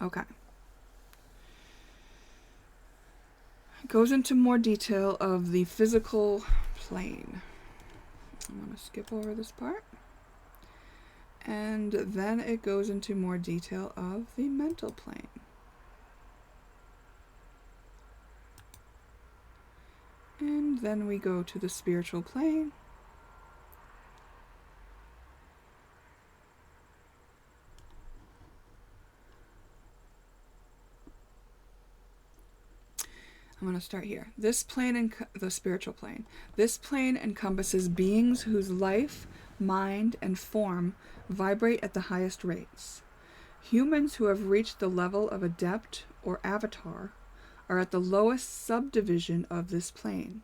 Okay. It goes into more detail of the physical plane. I'm going to skip over this part. And then it goes into more detail of the mental plane. And then we go to the spiritual plane. I'm going to start here. This plane, the spiritual plane. This plane encompasses beings whose life, mind, and form vibrate at the highest rates. Humans who have reached the level of adept or avatar are at the lowest subdivision of this plane.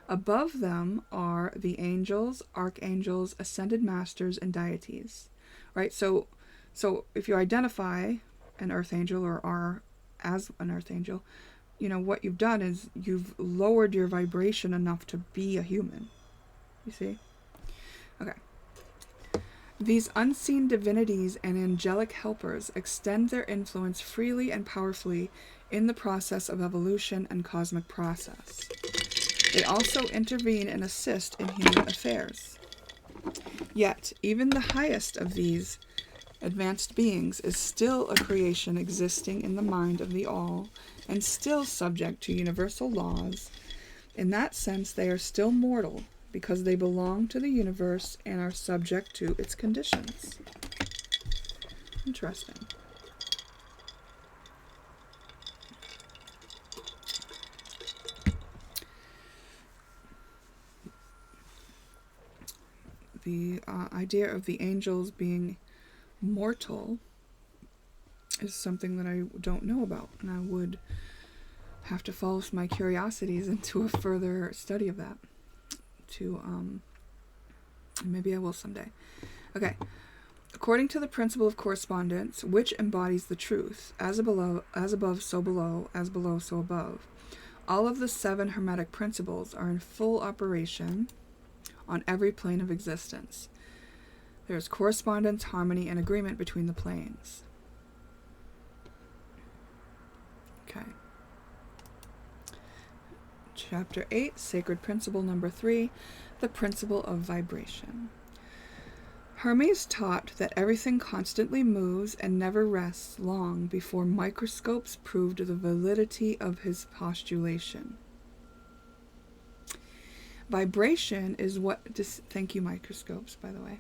Above them are the angels, archangels, ascended masters, and deities. Right? So if you identify an earth angel or are as an earth angel, you know, what you've done is you've lowered your vibration enough to be a human. You see? Okay. These unseen divinities and angelic helpers extend their influence freely and powerfully in the process of evolution and cosmic process. They also intervene and assist in human affairs. Yet, even the highest of these advanced beings is still a creation existing in the mind of the all and still subject to universal laws. In that sense, they are still mortal because they belong to the universe and are subject to its conditions. Interesting. The idea of the angels being mortal is something that I don't know about, and I would have to follow my curiosities into a further study of that. Maybe I will someday. Okay. According to the principle of correspondence, which embodies the truth, as above, so below, as below, so above, all of the 7 Hermetic principles are in full operation on every plane of existence. There is correspondence, harmony, and agreement between the planes. Okay. Chapter 8, Sacred Principle number 3, the principle of vibration. Hermes taught that everything constantly moves and never rests long before microscopes proved the validity of his postulation. Vibration is what... Thank you, microscopes, by the way.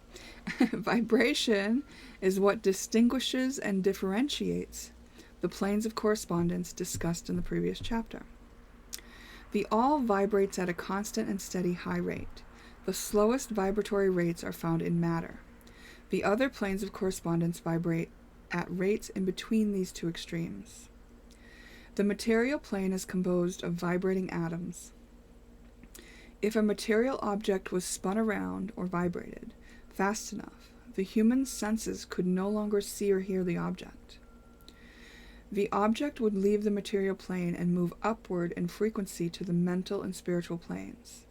Vibration is what distinguishes and differentiates the planes of correspondence discussed in the previous chapter. The all vibrates at a constant and steady high rate. The slowest vibratory rates are found in matter. The other planes of correspondence vibrate at rates in between these two extremes. The material plane is composed of vibrating atoms. If a material object was spun around or vibrated fast enough, the human senses could no longer see or hear the object. The object would leave the material plane and move upward in frequency to the mental and spiritual planes.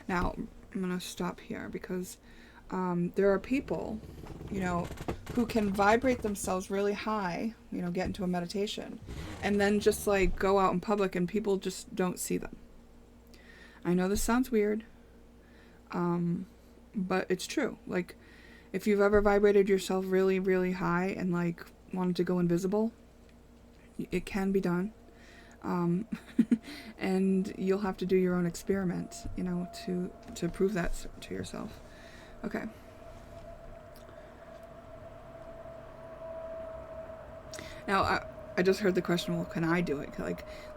Now, I'm going to stop here because there are people, who can vibrate themselves really high, get into a meditation, and then just like go out in public and people just don't see them. I know this sounds weird, but it's true. Like, if you've ever vibrated yourself really, really high and like wanted to go invisible, it can be done. And you'll have to do your own experiment, to prove that to yourself. Okay. Now, I just heard the question, well, can I do it?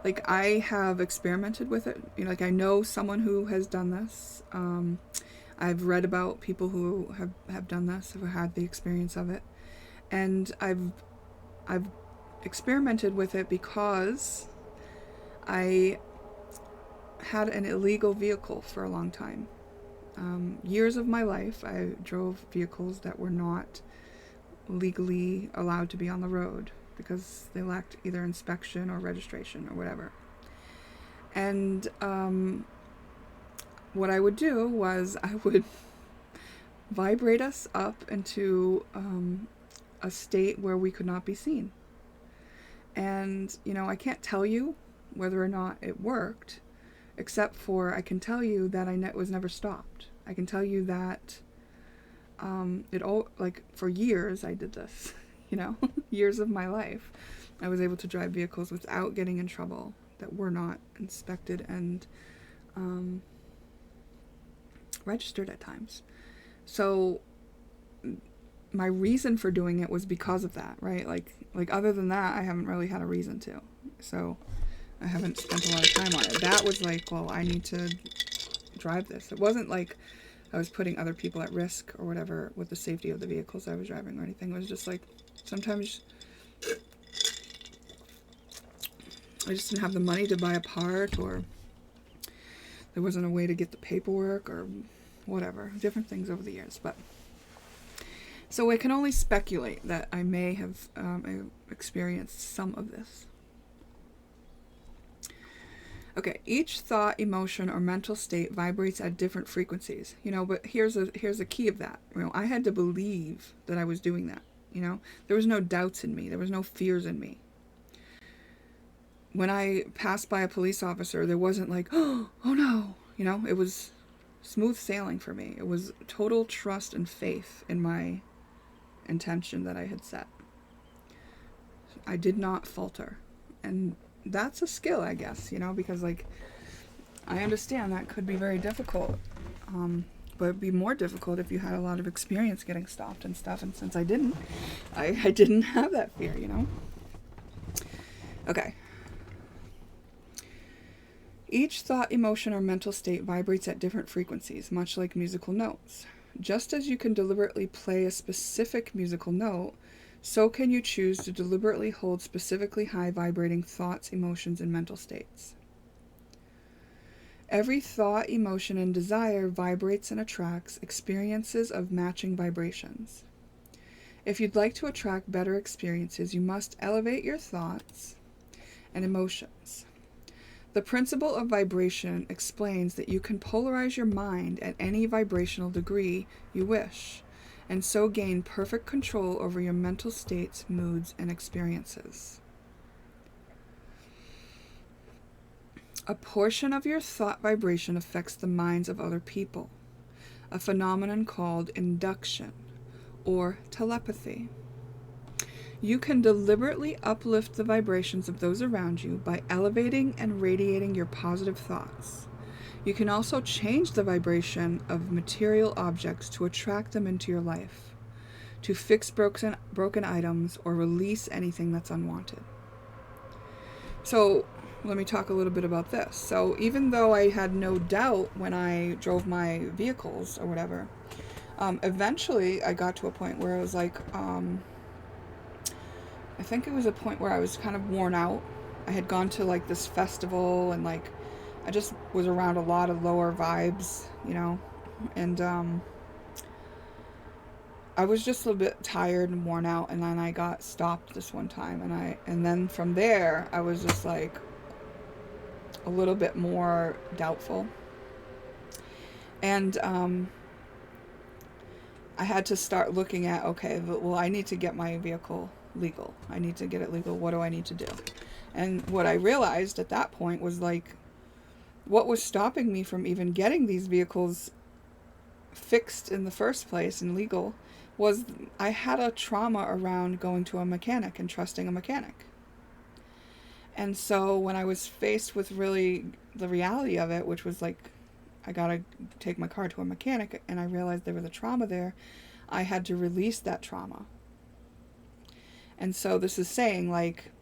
Like I have experimented with it. I know someone who has done this. I've read about people who have done this, have had the experience of it. And I've experimented with it because I had an illegal vehicle for a long time. Years of my life, I drove vehicles that were not legally allowed to be on the road because they lacked either inspection or registration or whatever. And what I would do was I would vibrate us up into a state where we could not be seen. And, you know, I can't tell you whether or not it worked, except for I can tell you that I was never stopped. I can tell you that like, for years I did this, you know, years of my life. I was able to drive vehicles without getting in trouble that were not inspected and registered at times. So my reason for doing it was because of that, right? Like other than that, I haven't really had a reason to. So I haven't spent a lot of time on it. That was like, well, I need to drive this. It wasn't like I was putting other people at risk or whatever with the safety of the vehicles I was driving or anything. It was just like, sometimes I just didn't have the money to buy a part, or there wasn't a way to get the paperwork, or whatever. Different things over the years. But so I can only speculate that I may have experienced some of this. Okay, each thought, emotion, or mental state vibrates at different frequencies, you know, but here's a key of that. You know, I had to believe that I was doing that, you know. There was no doubts in me. There was no fears in me. When I passed by a police officer, there wasn't like, oh no, you know, it was smooth sailing for me. It was total trust and faith in my intention that I had set. I did not falter. And that's a skill, I guess, you know, because, like, I understand that could be very difficult, but it'd be more difficult if you had a lot of experience getting stopped and stuff, and since I didn't, I didn't have that fear, you know. Okay. Each thought, emotion, or mental state vibrates at different frequencies, much like musical notes. Just as you can deliberately play a specific musical note, so can you choose to deliberately hold specifically high vibrating thoughts, emotions, and mental states. Every thought, emotion, and desire vibrates and attracts experiences of matching vibrations. If you'd like to attract better experiences, you must elevate your thoughts and emotions. The principle of vibration explains that you can polarize your mind at any vibrational degree you wish, and so gain perfect control over your mental states, moods, and experiences. A portion of your thought vibration affects the minds of other people, a phenomenon called induction or telepathy. You can deliberately uplift the vibrations of those around you by elevating and radiating your positive thoughts. You can also change the vibration of material objects to attract them into your life, to fix broken items, or release anything that's unwanted. So let me talk a little bit about this. So even though I had no doubt when I drove my vehicles or whatever, eventually I got to a point where I was like, I think it was a point where I was kind of worn out. I had gone to like this festival, and like I just was around a lot of lower vibes, you know, and I was just a little bit tired and worn out, and then I got stopped this one time, and then from there I was just like a little bit more doubtful, and I had to start looking at, okay, well, I need to get my vehicle legal. I need to get it legal. What do I need to do? And what I realized at that point was like, what was stopping me from even getting these vehicles fixed in the first place and legal was I had a trauma around going to a mechanic and trusting a mechanic. And so when I was faced with really the reality of it, which was like, I gotta take my car to a mechanic, and I realized there was a trauma there, I had to release that trauma. And so this is saying, like,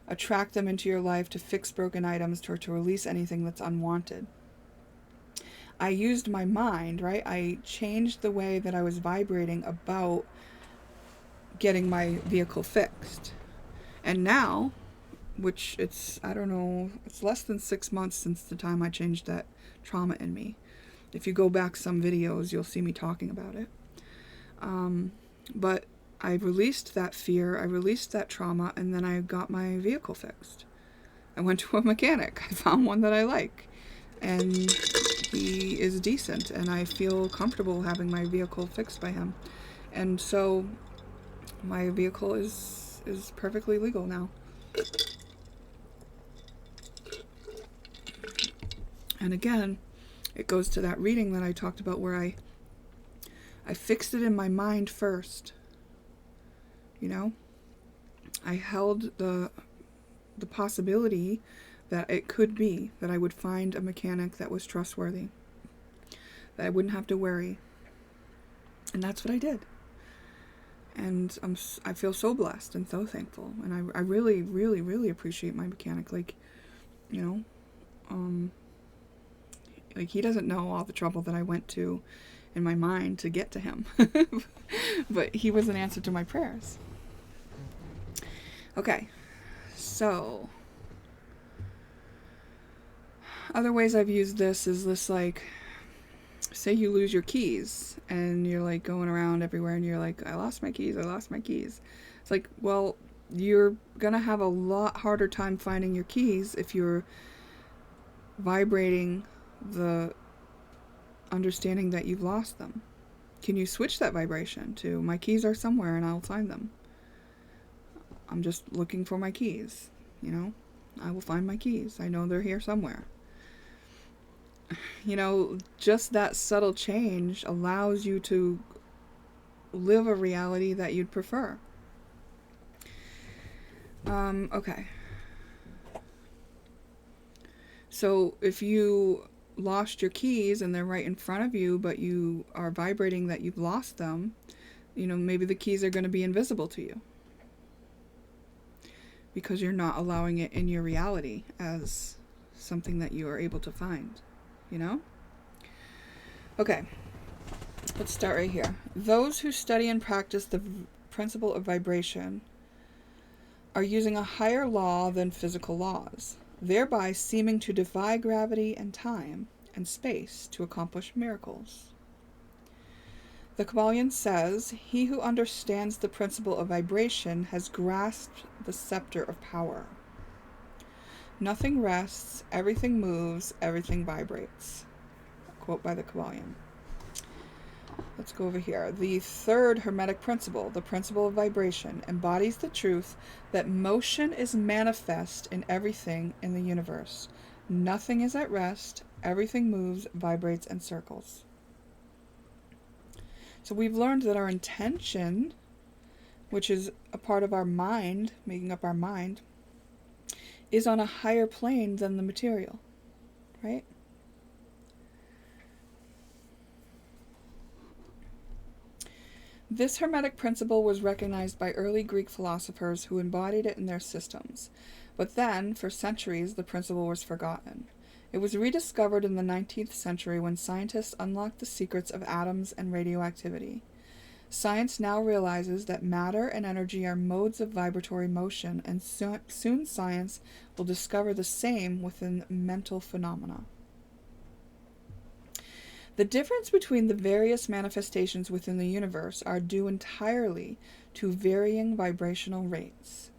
attract them into your life to fix broken items, to release anything that's unwanted. I used my mind, right? I changed the way that I was vibrating about getting my vehicle fixed. And now, which it's, I don't know, it's less than 6 months since the time I changed that trauma in me. If you go back some videos, you'll see me talking about it. But I released that fear, I released that trauma, and then I got my vehicle fixed. I went to a mechanic. I found one that I like. And he is decent, and I feel comfortable having my vehicle fixed by him. And so my vehicle is perfectly legal now. And again, it goes to that reading that I talked about where I fixed it in my mind first. You know? I held the possibility that it could be that I would find a mechanic that was trustworthy, that I wouldn't have to worry. And that's what I did. And I feel so blessed and so thankful. And I really, really, really appreciate my mechanic. Like, you know, like he doesn't know all the trouble that I went to in my mind to get to him. But he was an answer to my prayers. Okay, so other ways I've used this is this, like, say you lose your keys and you're like going around everywhere and you're like, I lost my keys. It's like, well, you're gonna have a lot harder time finding your keys if you're vibrating the understanding that you've lost them. Can you switch that vibration to, my keys are somewhere and I'll find them? I'm just looking for my keys, you know? I will find my keys. I know they're here somewhere. You know, just that subtle change allows you to live a reality that you'd prefer. Okay. So if you lost your keys and they're right in front of you, but you are vibrating that you've lost them, you know, maybe the keys are going to be invisible to you because you're not allowing it in your reality as something that you are able to find, you know? Okay, let's start right here. Those who study and practice the principle of vibration are using a higher law than physical laws, thereby seeming to defy gravity and time and space to accomplish miracles. The Kabbalion says, he who understands the principle of vibration has grasped the scepter of power. Nothing rests, everything moves, everything vibrates. A quote by the Kabbalion. Let's go over here. The third Hermetic principle, the principle of vibration, embodies the truth that motion is manifest in everything in the universe. Nothing is at rest, everything moves, vibrates, and circles. So we've learned that our intention, which is a part of our mind, making up our mind, is on a higher plane than the material, right? This Hermetic principle was recognized by early Greek philosophers who embodied it in their systems. But then, for centuries, the principle was forgotten. It was rediscovered in the 19th century when scientists unlocked the secrets of atoms and radioactivity. Science now realizes that matter and energy are modes of vibratory motion, and soon science will discover the same within mental phenomena. The difference between the various manifestations within the universe are due entirely to varying vibrational rates.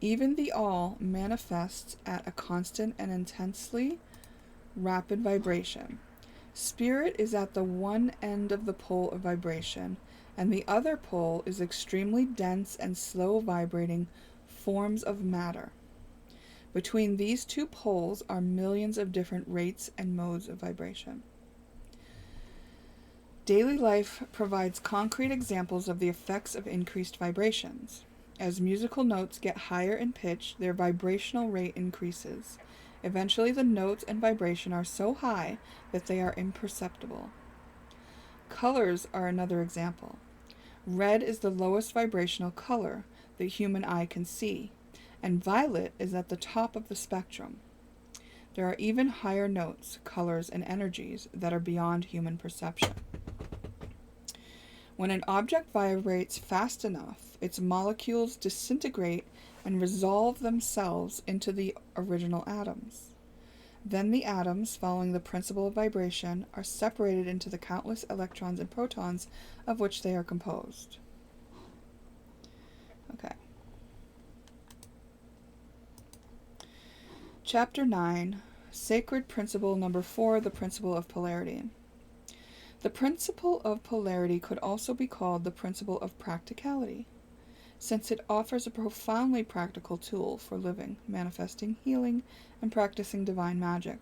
Even the all manifests at a constant and intensely rapid vibration. Spirit is at the one end of the pole of vibration, and the other pole is extremely dense and slow vibrating forms of matter. Between these two poles are millions of different rates and modes of vibration. Daily life provides concrete examples of the effects of increased vibrations. As musical notes get higher in pitch, their vibrational rate increases. Eventually, the notes and vibration are so high that they are imperceptible. Colors are another example. Red is the lowest vibrational color the human eye can see, and violet is at the top of the spectrum. There are even higher notes, colors, and energies that are beyond human perception. When an object vibrates fast enough, its molecules disintegrate and resolve themselves into the original atoms. Then the atoms, following the principle of vibration, are separated into the countless electrons and protons of which they are composed. Okay. Chapter 9, Sacred Principle number 4, the Principle of Polarity. The principle of polarity could also be called the principle of practicality, since it offers a profoundly practical tool for living, manifesting, healing, and practicing divine magic.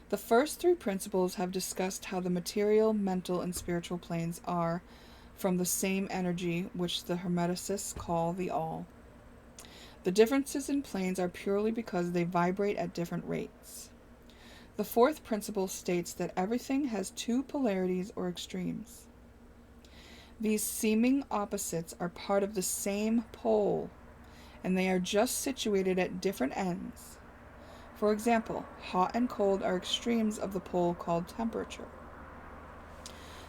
The first three principles have discussed how the material, mental, and spiritual planes are from the same energy, which the Hermeticists call the All. The differences in planes are purely because they vibrate at different rates. The fourth principle states that everything has two polarities or extremes. These seeming opposites are part of the same pole, and they are just situated at different ends. For example, hot and cold are extremes of the pole called temperature.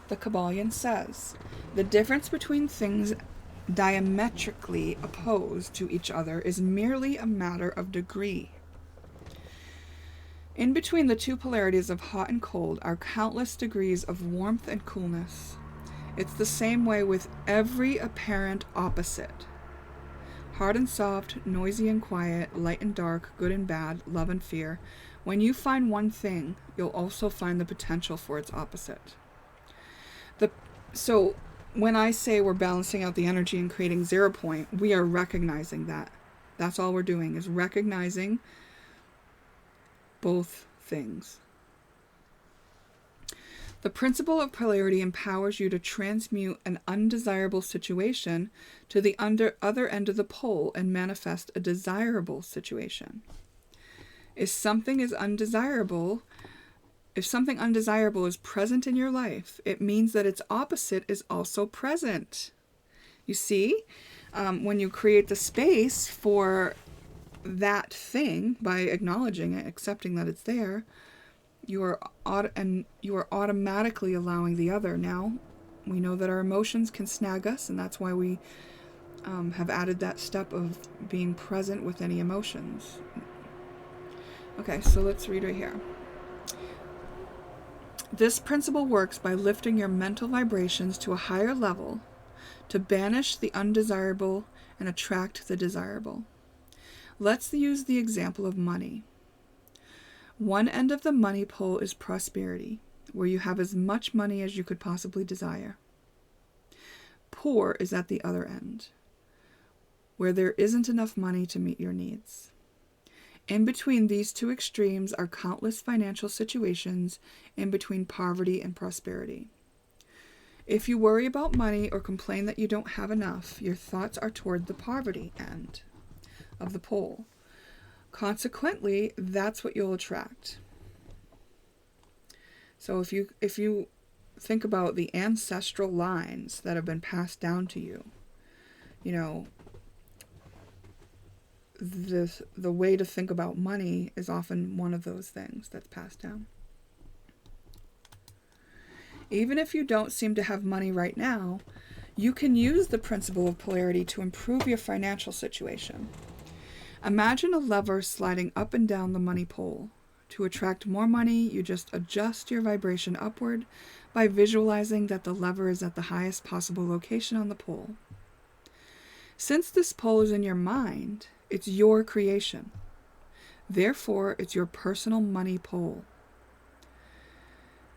The Kabbalion says, the difference between things diametrically opposed to each other is merely a matter of degree. In between the two polarities of hot and cold are countless degrees of warmth and coolness. It's the same way with every apparent opposite. Hard and soft, noisy and quiet, light and dark, good and bad, love and fear. When you find one thing, you'll also find the potential for its opposite. So when I say we're balancing out the energy and creating 0 point, we are recognizing that. That's all we're doing, is recognizing both things. The principle of polarity empowers you to transmute an undesirable situation to the other end of the pole and manifest a desirable situation. If something undesirable is present in your life, it means that its opposite is also present. You see, when you create the space for that thing by acknowledging it, accepting that it's there, you are automatically allowing the other. Now, we know that our emotions can snag us, and that's why we have added that step of being present with any emotions. Okay, so let's read right here. This principle works by lifting your mental vibrations to a higher level to banish the undesirable and attract the desirable. Let's use the example of money. One end of the money pole is prosperity, where you have as much money as you could possibly desire. Poor is at the other end, where there isn't enough money to meet your needs. In between these two extremes are countless financial situations in between poverty and prosperity. If you worry about money or complain that you don't have enough, your thoughts are toward the poverty end of the pole. Consequently, that's what you'll attract. So if you think about the ancestral lines that have been passed down to you, you know, the way to think about money is often one of those things that's passed down. Even if you don't seem to have money right now, you can use the principle of polarity to improve your financial situation. Imagine a lever sliding up and down the money pole. To attract more money, you just adjust your vibration upward by visualizing that the lever is at the highest possible location on the pole. Since this pole is in your mind, it's your creation. Therefore, it's your personal money pole.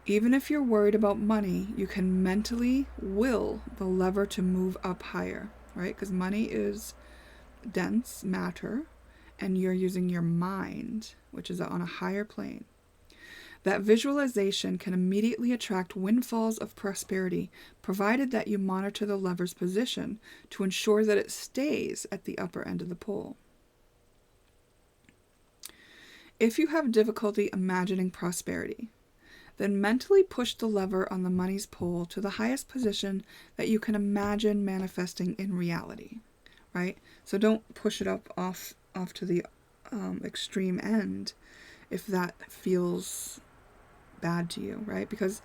Even if you're worried about money, you can mentally will the lever to move up higher, right? Because money is dense matter, and you're using your mind, which is on a higher plane. That visualization can immediately attract windfalls of prosperity, provided that you monitor the lever's position to ensure that it stays at the upper end of the pole. If you have difficulty imagining prosperity, then mentally push the lever on the money's pole to the highest position that you can imagine manifesting in reality, right? So don't push it up off to the extreme end if that feels bad to you, right? Because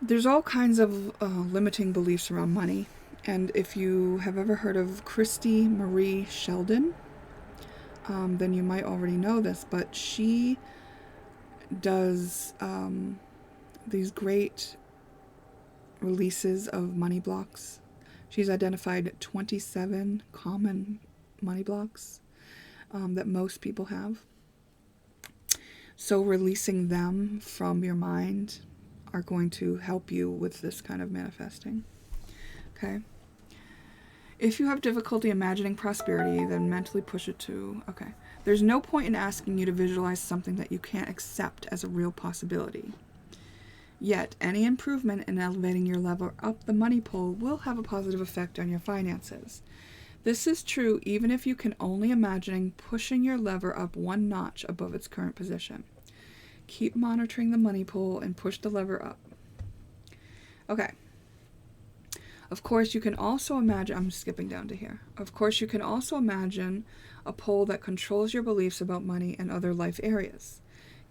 there's all kinds of limiting beliefs around money. And if you have ever heard of Christy Marie Sheldon, then you might already know this, but she does these great releases of money blocks. She's identified 27 common money blocks. that most people have. So releasing them from your mind are going to help you with this kind of manifesting. Okay? If you have difficulty imagining prosperity, then mentally push it to, okay. There's no point in asking you to visualize something that you can't accept as a real possibility. Yet, any improvement in elevating your level up the money pole will have a positive effect on your finances. This is true even if you can only imagine pushing your lever up one notch above its current position. Keep monitoring the money pole and push the lever up. Okay. Of course, you can also imagine, I'm skipping down to here. Of course, you can also imagine a pole that controls your beliefs about money and other life areas.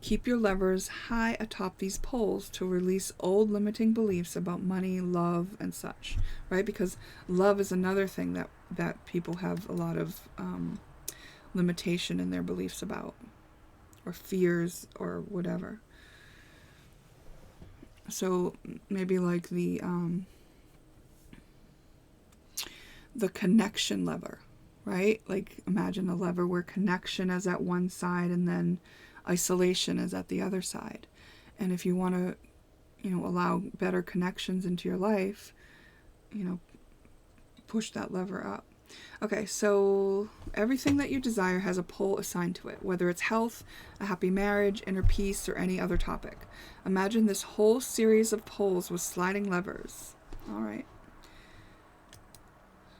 Keep your levers high atop these poles to release old limiting beliefs about money, love, and such, right? Because love is another thing that people have a lot of limitation in their beliefs about, or fears, or whatever. So maybe like the connection lever, right? Like imagine a lever where connection is at one side and then isolation is at the other side. And if you want to, allow better connections into your life, push that lever up. Okay, so everything that you desire has a pole assigned to it, whether it's health, a happy marriage, inner peace, or any other topic. Imagine this whole series of poles with sliding levers. All right.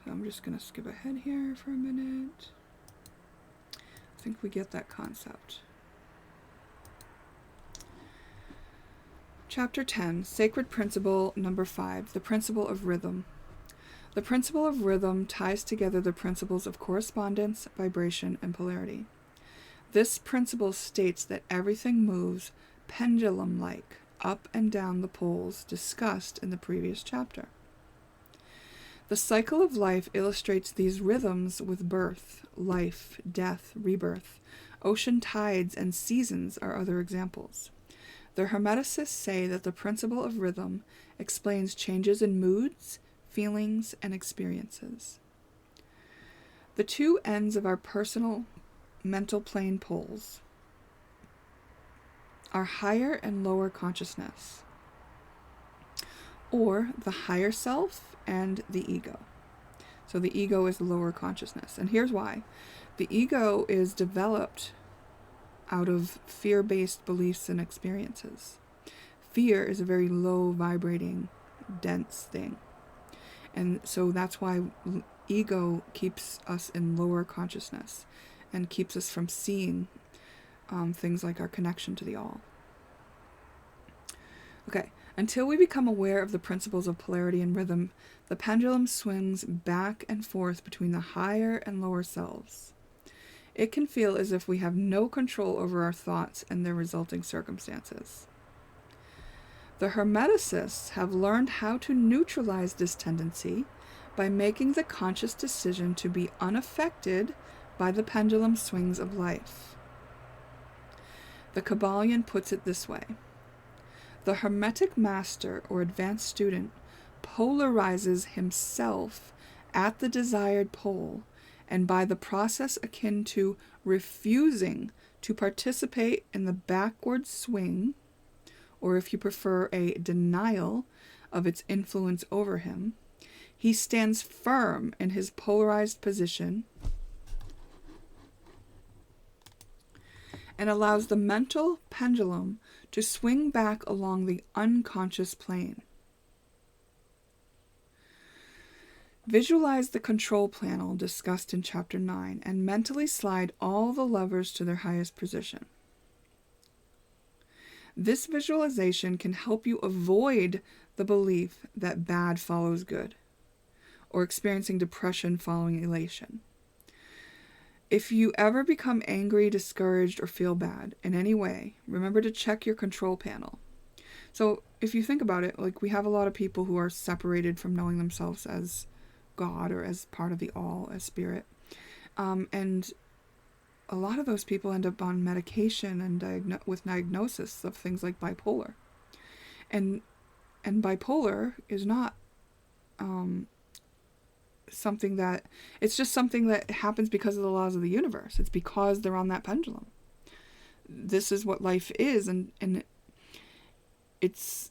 So I'm just going to skip ahead here for a minute. I think we get that concept. Chapter 10, Sacred Principle number 5, the Principle of Rhythm. The principle of rhythm ties together the principles of correspondence, vibration, and polarity. This principle states that everything moves pendulum-like up and down the poles discussed in the previous chapter. The cycle of life illustrates these rhythms with birth, life, death, rebirth. Ocean tides and seasons are other examples. The Hermeticists say that the principle of rhythm explains changes in moods, feelings, and experiences. The two ends of our personal mental plane poles are higher and lower consciousness, or the higher self and the ego. So the ego is the lower consciousness. And here's why. The ego is developed out of fear-based beliefs and experiences. Fear is a very low vibrating, dense thing. And so that's why ego keeps us in lower consciousness and keeps us from seeing things like our connection to the all. Okay, until we become aware of the principles of polarity and rhythm, the pendulum swings back and forth between the higher and lower selves. It can feel as if we have no control over our thoughts and their resulting circumstances. The Hermeticists have learned how to neutralize this tendency by making the conscious decision to be unaffected by the pendulum swings of life. The Kabbalion puts it this way. The Hermetic master or advanced student polarizes himself at the desired pole, and by the process akin to refusing to participate in the backward swing, or if you prefer, a denial of its influence over him, he stands firm in his polarized position and allows the mental pendulum to swing back along the unconscious plane. Visualize the control panel discussed in Chapter 9 and mentally slide all the levers to their highest position. This visualization can help you avoid the belief that bad follows good, or experiencing depression following elation. If you ever become angry, discouraged, or feel bad in any way, remember to check your control panel. So if you think about it, like we have a lot of people who are separated from knowing themselves as God or as part of the all, as spirit. And a lot of those people end up on medication and with diagnosis of things like bipolar. And bipolar is not something that, it's just something that happens because of the laws of the universe. It's because they're on that pendulum. This is what life is, and it's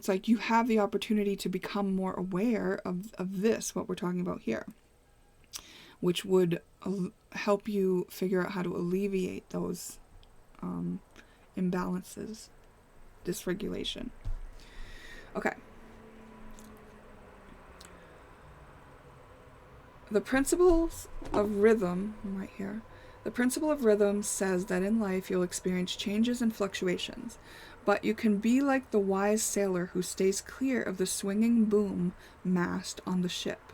like you have the opportunity to become more aware of this, what we're talking about here, which would help you figure out how to alleviate those imbalances, dysregulation. Okay. The principles of rhythm, right here, the principle of rhythm says that in life you'll experience changes and fluctuations, but you can be like the wise sailor who stays clear of the swinging boom mast on the ship.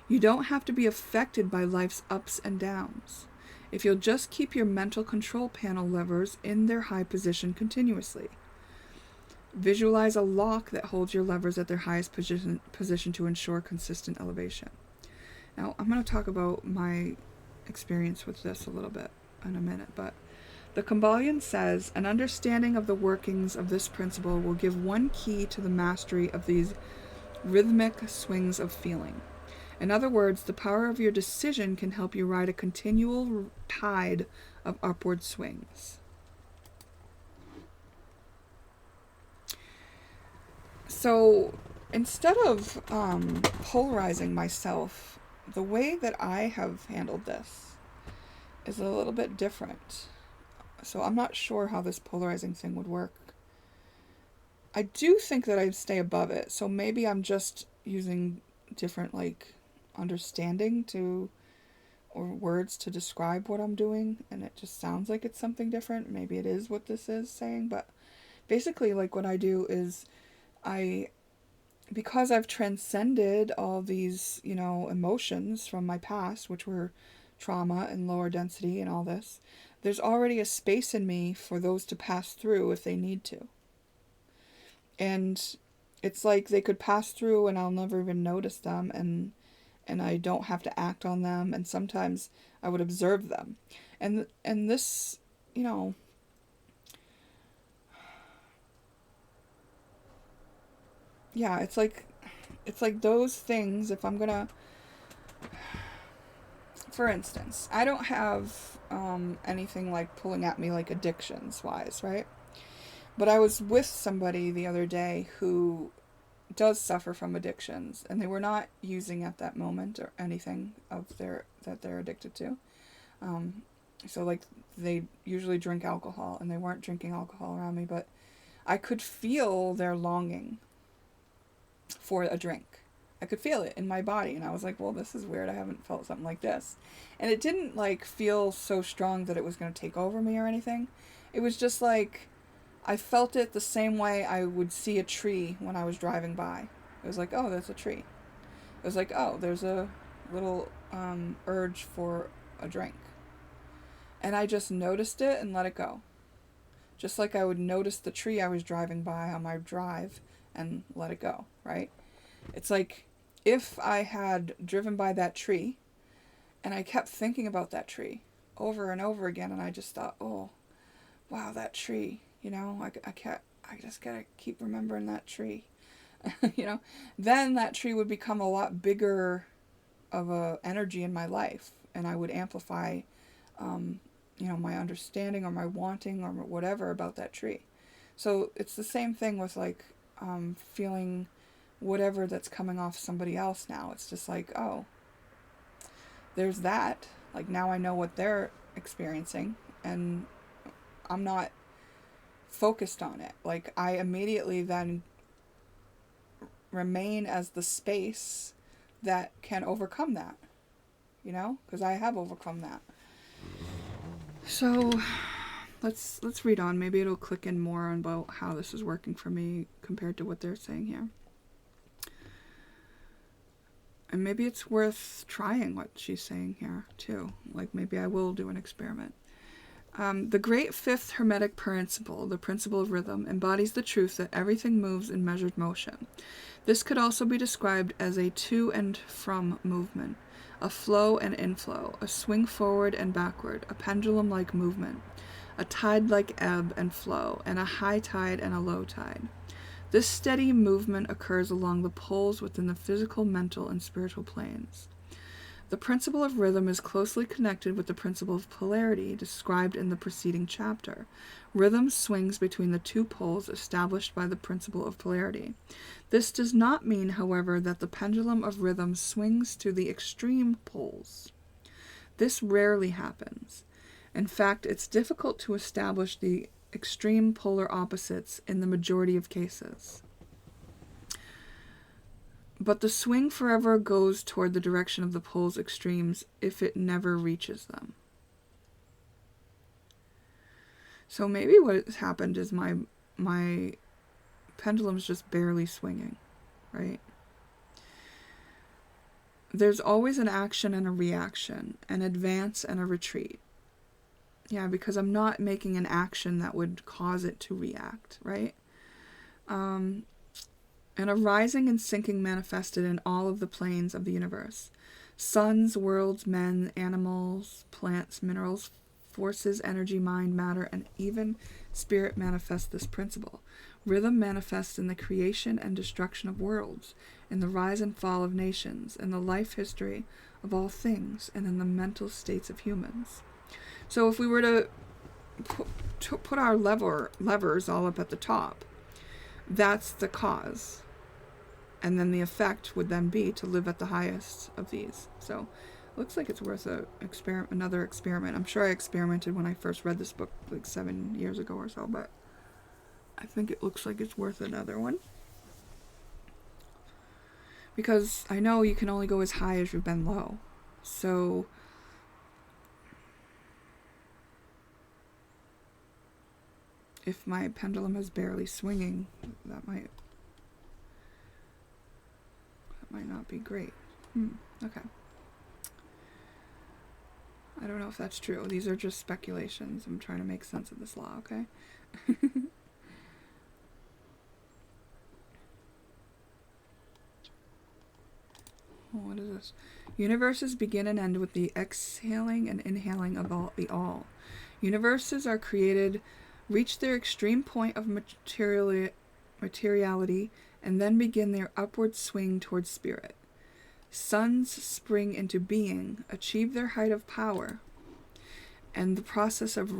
You don't have to be affected by life's ups and downs if you'll just keep your mental control panel levers in their high position continuously. Visualize a lock that holds your levers at their highest position to ensure consistent elevation. Now, I'm going to talk about my experience with this a little bit in a minute, but the Kabbalion says an understanding of the workings of this principle will give one key to the mastery of these rhythmic swings of feeling. In other words, the power of your decision can help you ride a continual tide of upward swings. So instead of polarizing myself, the way that I have handled this is a little bit different. So I'm not sure how this polarizing thing would work. I do think that I'd stay above it. So maybe I'm just using different understanding or words to describe what I'm doing, and it just sounds like it's something different. Maybe it is what this is saying, but basically what I do is because I've transcended all these, emotions from my past, which were trauma and lower density and all this, there's already a space in me for those to pass through if they need to. And it's like they could pass through and I'll never even notice them, and I don't have to act on them, and sometimes I would observe them. And this, yeah, it's like those things, if I'm gonna, for instance, I don't have anything pulling at me addictions wise, right? But I was with somebody the other day who does suffer from addictions, and they were not using at that moment or anything that they're addicted to. So they usually drink alcohol, and they weren't drinking alcohol around me, but I could feel their longing for a drink. I could feel it in my body, and I was like, well, this is weird. I haven't felt something like this. And it didn't feel so strong that it was going to take over me or anything. It was just I felt it the same way I would see a tree when I was driving by. It was like, oh, that's a tree. It was like, oh, there's a little urge for a drink. And I just noticed it and let it go. Just like I would notice the tree I was driving by on my drive and let it go, right? It's like if I had driven by that tree and I kept thinking about that tree over and over again, and I just thought, oh, wow, that tree. I just gotta keep remembering that tree. Then that tree would become a lot bigger of a energy in my life, and I would amplify, my understanding or my wanting or whatever about that tree. So it's the same thing with feeling whatever that's coming off somebody else now. It's just oh, there's that. Now I know what they're experiencing, and I'm not focused on it. I immediately then remain as the space that can overcome that, because I have overcome that. So let's read on. Maybe it'll click in more about how this is working for me compared to what they're saying here. And maybe it's worth trying what she's saying here too. Maybe I will do an experiment. The great fifth Hermetic principle, the principle of rhythm, embodies the truth that everything moves in measured motion. This could also be described as a to and from movement, a flow and inflow, a swing forward and backward, a pendulum-like movement, a tide-like ebb and flow, and a high tide and a low tide. This steady movement occurs along the poles within the physical, mental, and spiritual planes. The principle of rhythm is closely connected with the principle of polarity described in the preceding chapter. Rhythm swings between the two poles established by the principle of polarity. This does not mean, however, that the pendulum of rhythm swings to the extreme poles. This rarely happens. In fact, it's difficult to establish the extreme polar opposites in the majority of cases. But the swing forever goes toward the direction of the pole's extremes if it never reaches them. So maybe what has happened is my pendulum's just barely swinging, right? There's always an action and a reaction, an advance and a retreat. Yeah, because I'm not making an action that would cause it to react, right? And a rising and sinking manifested in all of the planes of the universe. Suns, worlds, men, animals, plants, minerals, forces, energy, mind, matter, and even spirit manifest this principle. Rhythm manifests in the creation and destruction of worlds, in the rise and fall of nations, in the life history of all things, and in the mental states of humans. So if we were to put our levers all up at the top, that's the cause. And then the effect would then be to live at the highest of these. So looks like it's worth another experiment. I'm sure I experimented when I first read this book like 7 years ago or so, but I think it looks like it's worth another one. Because I know you can only go as high as you've been low. So if my pendulum is barely swinging, that might not be great. Okay. I don't know if that's true. These are just speculations. I'm trying to make sense of this law, okay? What is this? Universes begin and end with the exhaling and inhaling of the all. Universes are created, reach their extreme point of materiality, and then begin their upward swing towards spirit. Suns spring into being, achieve their height of power, and the process of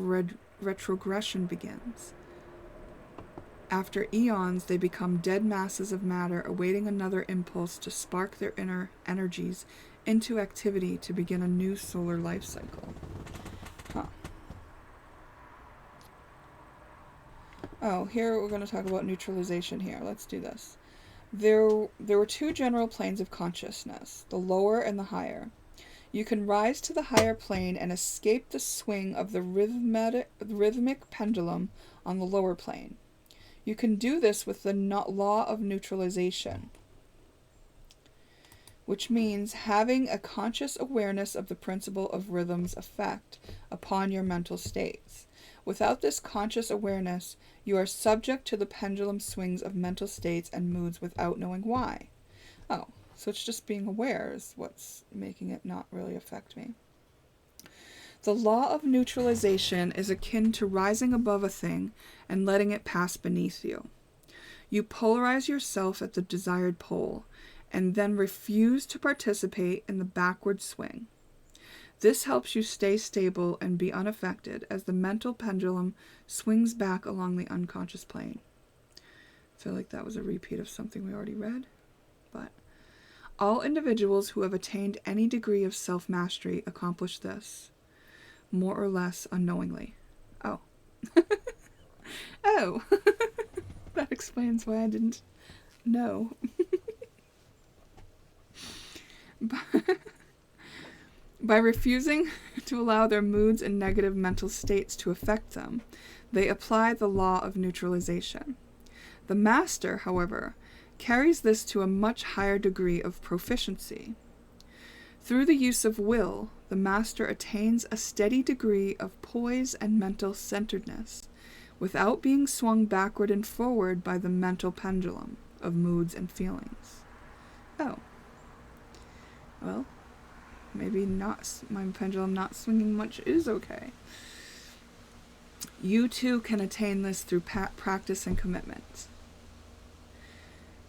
retrogression begins. After eons, they become dead masses of matter awaiting another impulse to spark their inner energies into activity to begin a new solar life cycle. Oh, here we're going to talk about neutralization here. Let's do this. There were two general planes of consciousness, the lower and the higher. You can rise to the higher plane and escape the swing of the rhythmic pendulum on the lower plane. You can do this with the law of neutralization, which means having a conscious awareness of the principle of rhythm's effect upon your mental states. Without this conscious awareness, you are subject to the pendulum swings of mental states and moods without knowing why. Oh, so it's just being aware is what's making it not really affect me. The law of neutralization is akin to rising above a thing and letting it pass beneath you. You polarize yourself at the desired pole and then refuse to participate in the backward swing. This helps you stay stable and be unaffected as the mental pendulum swings back along the unconscious plane. I feel like that was a repeat of something we already read. But all individuals who have attained any degree of self-mastery accomplish this, more or less unknowingly. Oh. Oh. That explains why I didn't know. By refusing to allow their moods and negative mental states to affect them, they apply the law of neutralization. The master, however, carries this to a much higher degree of proficiency. Through the use of will, the master attains a steady degree of poise and mental centeredness, without being swung backward and forward by the mental pendulum of moods and feelings. Oh. Well, maybe not. My pendulum not swinging much is okay. You too can attain this through practice and commitment.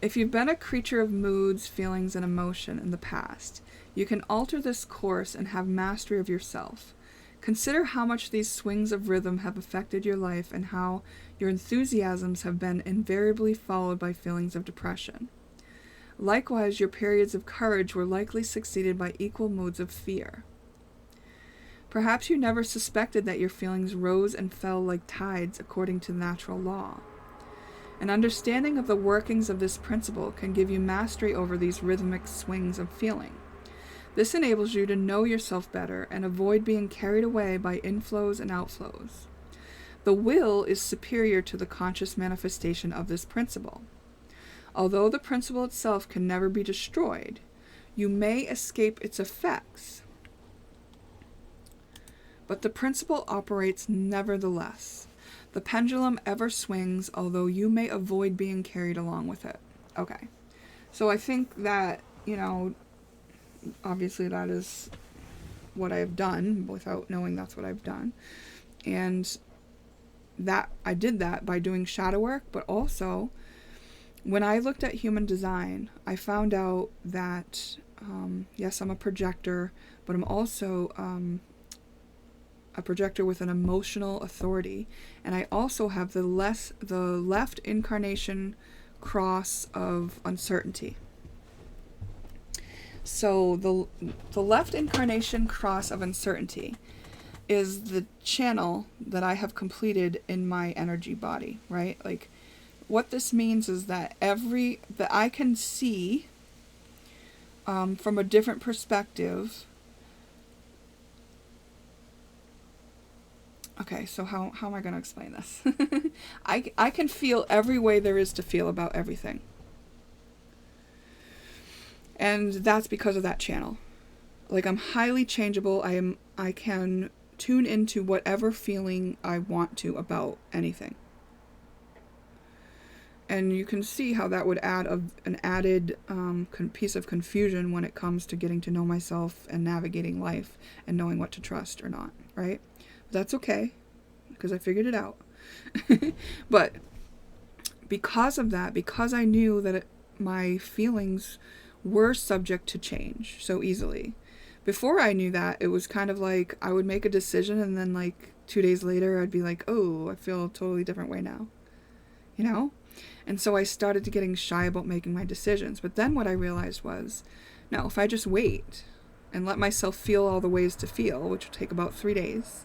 If you've been a creature of moods, feelings, and emotion in the past, you can alter this course and have mastery of yourself. Consider how much these swings of rhythm have affected your life and how your enthusiasms have been invariably followed by feelings of depression. Likewise, your periods of courage were likely succeeded by equal moods of fear. Perhaps you never suspected that your feelings rose and fell like tides according to natural law. An understanding of the workings of this principle can give you mastery over these rhythmic swings of feeling. This enables you to know yourself better and avoid being carried away by inflows and outflows. The will is superior to the conscious manifestation of this principle. Although the principle itself can never be destroyed, you may escape its effects. But the principle operates nevertheless. The pendulum ever swings, although you may avoid being carried along with it. Okay. So I think that, obviously that is what I have done without knowing that's what I've done. And that I did that by doing shadow work, but also when I looked at human design, I found out that, yes, I'm a projector, but I'm also a projector with an emotional authority. And I also have the left incarnation cross of uncertainty. So the left incarnation cross of uncertainty is the channel that I have completed in my energy body, right? Like, what this means is that that I can see from a different perspective. Okay, so how am I going to explain this? I can feel every way there is to feel about everything. And that's because of that channel. Like, I'm highly changeable. I can tune into whatever feeling I want to about anything. And you can see how that would add an added piece of confusion when it comes to getting to know myself and navigating life and knowing what to trust or not, right? That's okay, because I figured it out. But because of that, because I knew that my feelings were subject to change so easily, before I knew that, it was kind of like I would make a decision and then like 2 days later I'd be like, oh, I feel a totally different way now, And so I started to getting shy about making my decisions. But then what I realized was, no, if I just wait and let myself feel all the ways to feel, which will take about 3 days,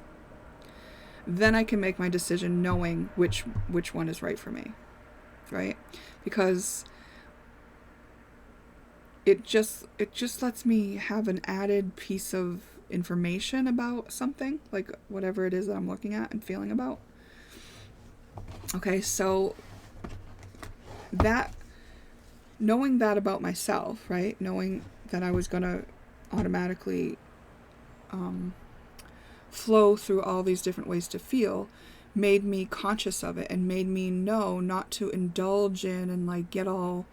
then I can make my decision knowing which one is right for me, right? Because it just lets me have an added piece of information about something, like whatever it is that I'm looking at and feeling about. Okay, so that, knowing that about myself, right? Knowing that I was going to automatically flow through all these different ways to feel made me conscious of it and made me know not to indulge in and like get all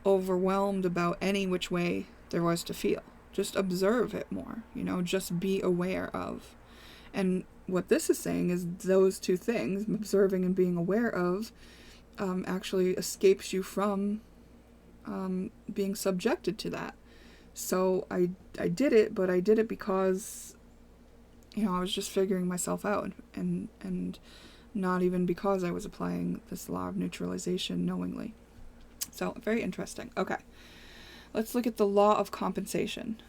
overwhelmed about any which way there was to feel. Just observe it more, just be aware of. And what this is saying is those two things, observing and being aware of, actually escapes you from being subjected to that. So I did it, but I did it because I was just figuring myself out, and not even because I was applying this law of neutralization knowingly. So, very interesting. Okay, let's look at the law of compensation.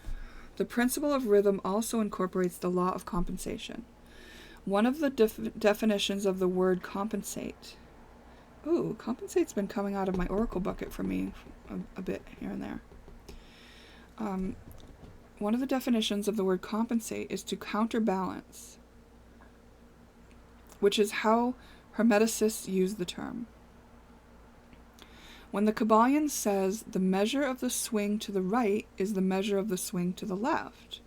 The principle of rhythm also incorporates the law of compensation. One of the definitions of the word compensate. Ooh, compensate's been coming out of my oracle bucket for me a bit here and there. One of the definitions of the word compensate is to counterbalance, which is how Hermeticists use the term. When the Kabbalion says the measure of the swing to the right is the measure of the swing to the left,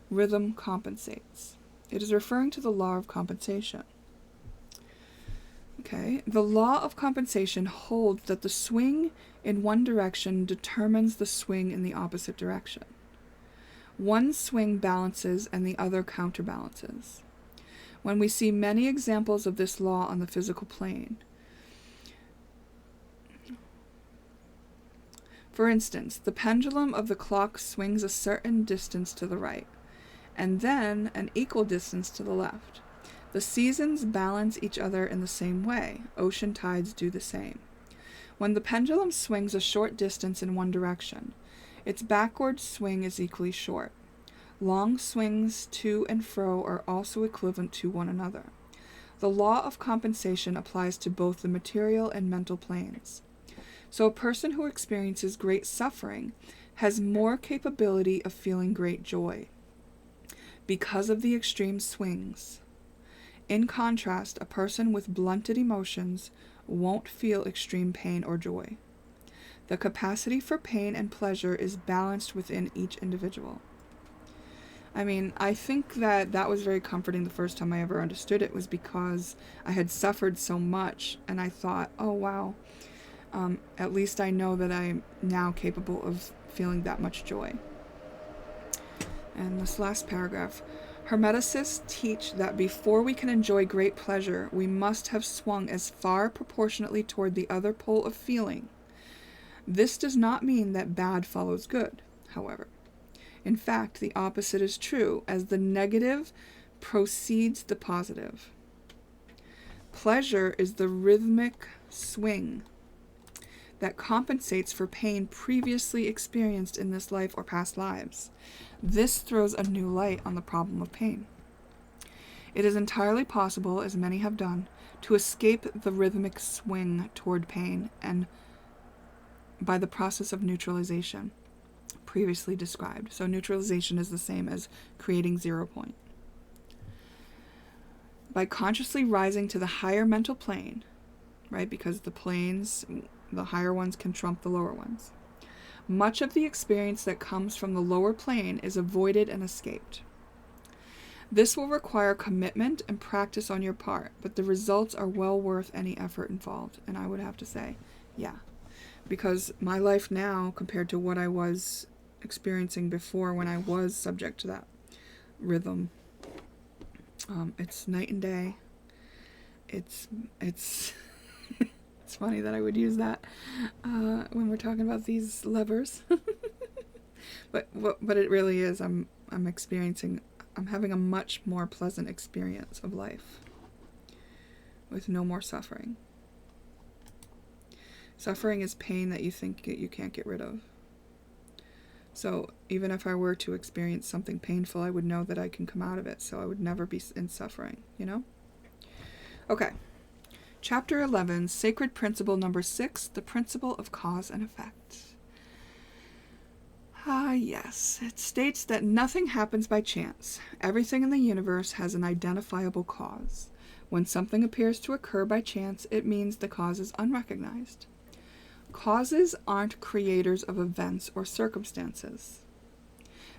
rhythm compensates. It is referring to the law of compensation. Okay, the law of compensation holds that the swing in one direction determines the swing in the opposite direction. One swing balances and the other counterbalances. When we see many examples of this law on the physical plane, For instance, the pendulum of the clock swings a certain distance to the right, and then an equal distance to the left. The seasons balance each other in the same way. Ocean tides do the same. When the pendulum swings a short distance in one direction, its backward swing is equally short. Long swings to and fro are also equivalent to one another. The law of compensation applies to both the material and mental planes. So a person who experiences great suffering has more capability of feeling great joy because of the extreme swings. In contrast, a person with blunted emotions won't feel extreme pain or joy. The capacity for pain and pleasure is balanced within each individual. I mean, I think that was very comforting the first time I ever understood it, was because I had suffered so much, and I thought, oh wow, at least I know that I'm now capable of feeling that much joy. And this last paragraph, Hermeticists teach that before we can enjoy great pleasure, we must have swung as far proportionately toward the other pole of feeling. This does not mean that bad follows good, however. In fact, the opposite is true, as the negative precedes the positive. Pleasure is the rhythmic swing that compensates for pain previously experienced in this life or past lives. This throws a new light on the problem of pain. It is entirely possible, as many have done, to escape the rhythmic swing toward pain and by the process of neutralization previously described. So neutralization is the same as creating 0 point. By consciously rising to the higher mental plane, right, because the planes, the higher ones can trump the lower ones, much of the experience that comes from the lower plane is avoided and escaped. This will require commitment and practice on your part, but the results are well worth any effort involved. And I would have to say, yeah, because my life now compared to what I was experiencing before when I was subject to that rhythm, it's night and day. It's it's funny that I would use that when we're talking about these levers, but it really is. I'm having a much more pleasant experience of life with no more suffering. Suffering is pain that you think you can't get rid of. So even if I were to experience something painful, I would know that I can come out of it, so I would never be in suffering, you know? Okay. Chapter 11, Sacred Principle number 6, the Principle of Cause and Effect. Yes. It states that nothing happens by chance. Everything in the universe has an identifiable cause. When something appears to occur by chance, it means the cause is unrecognized. Causes aren't creators of events or circumstances.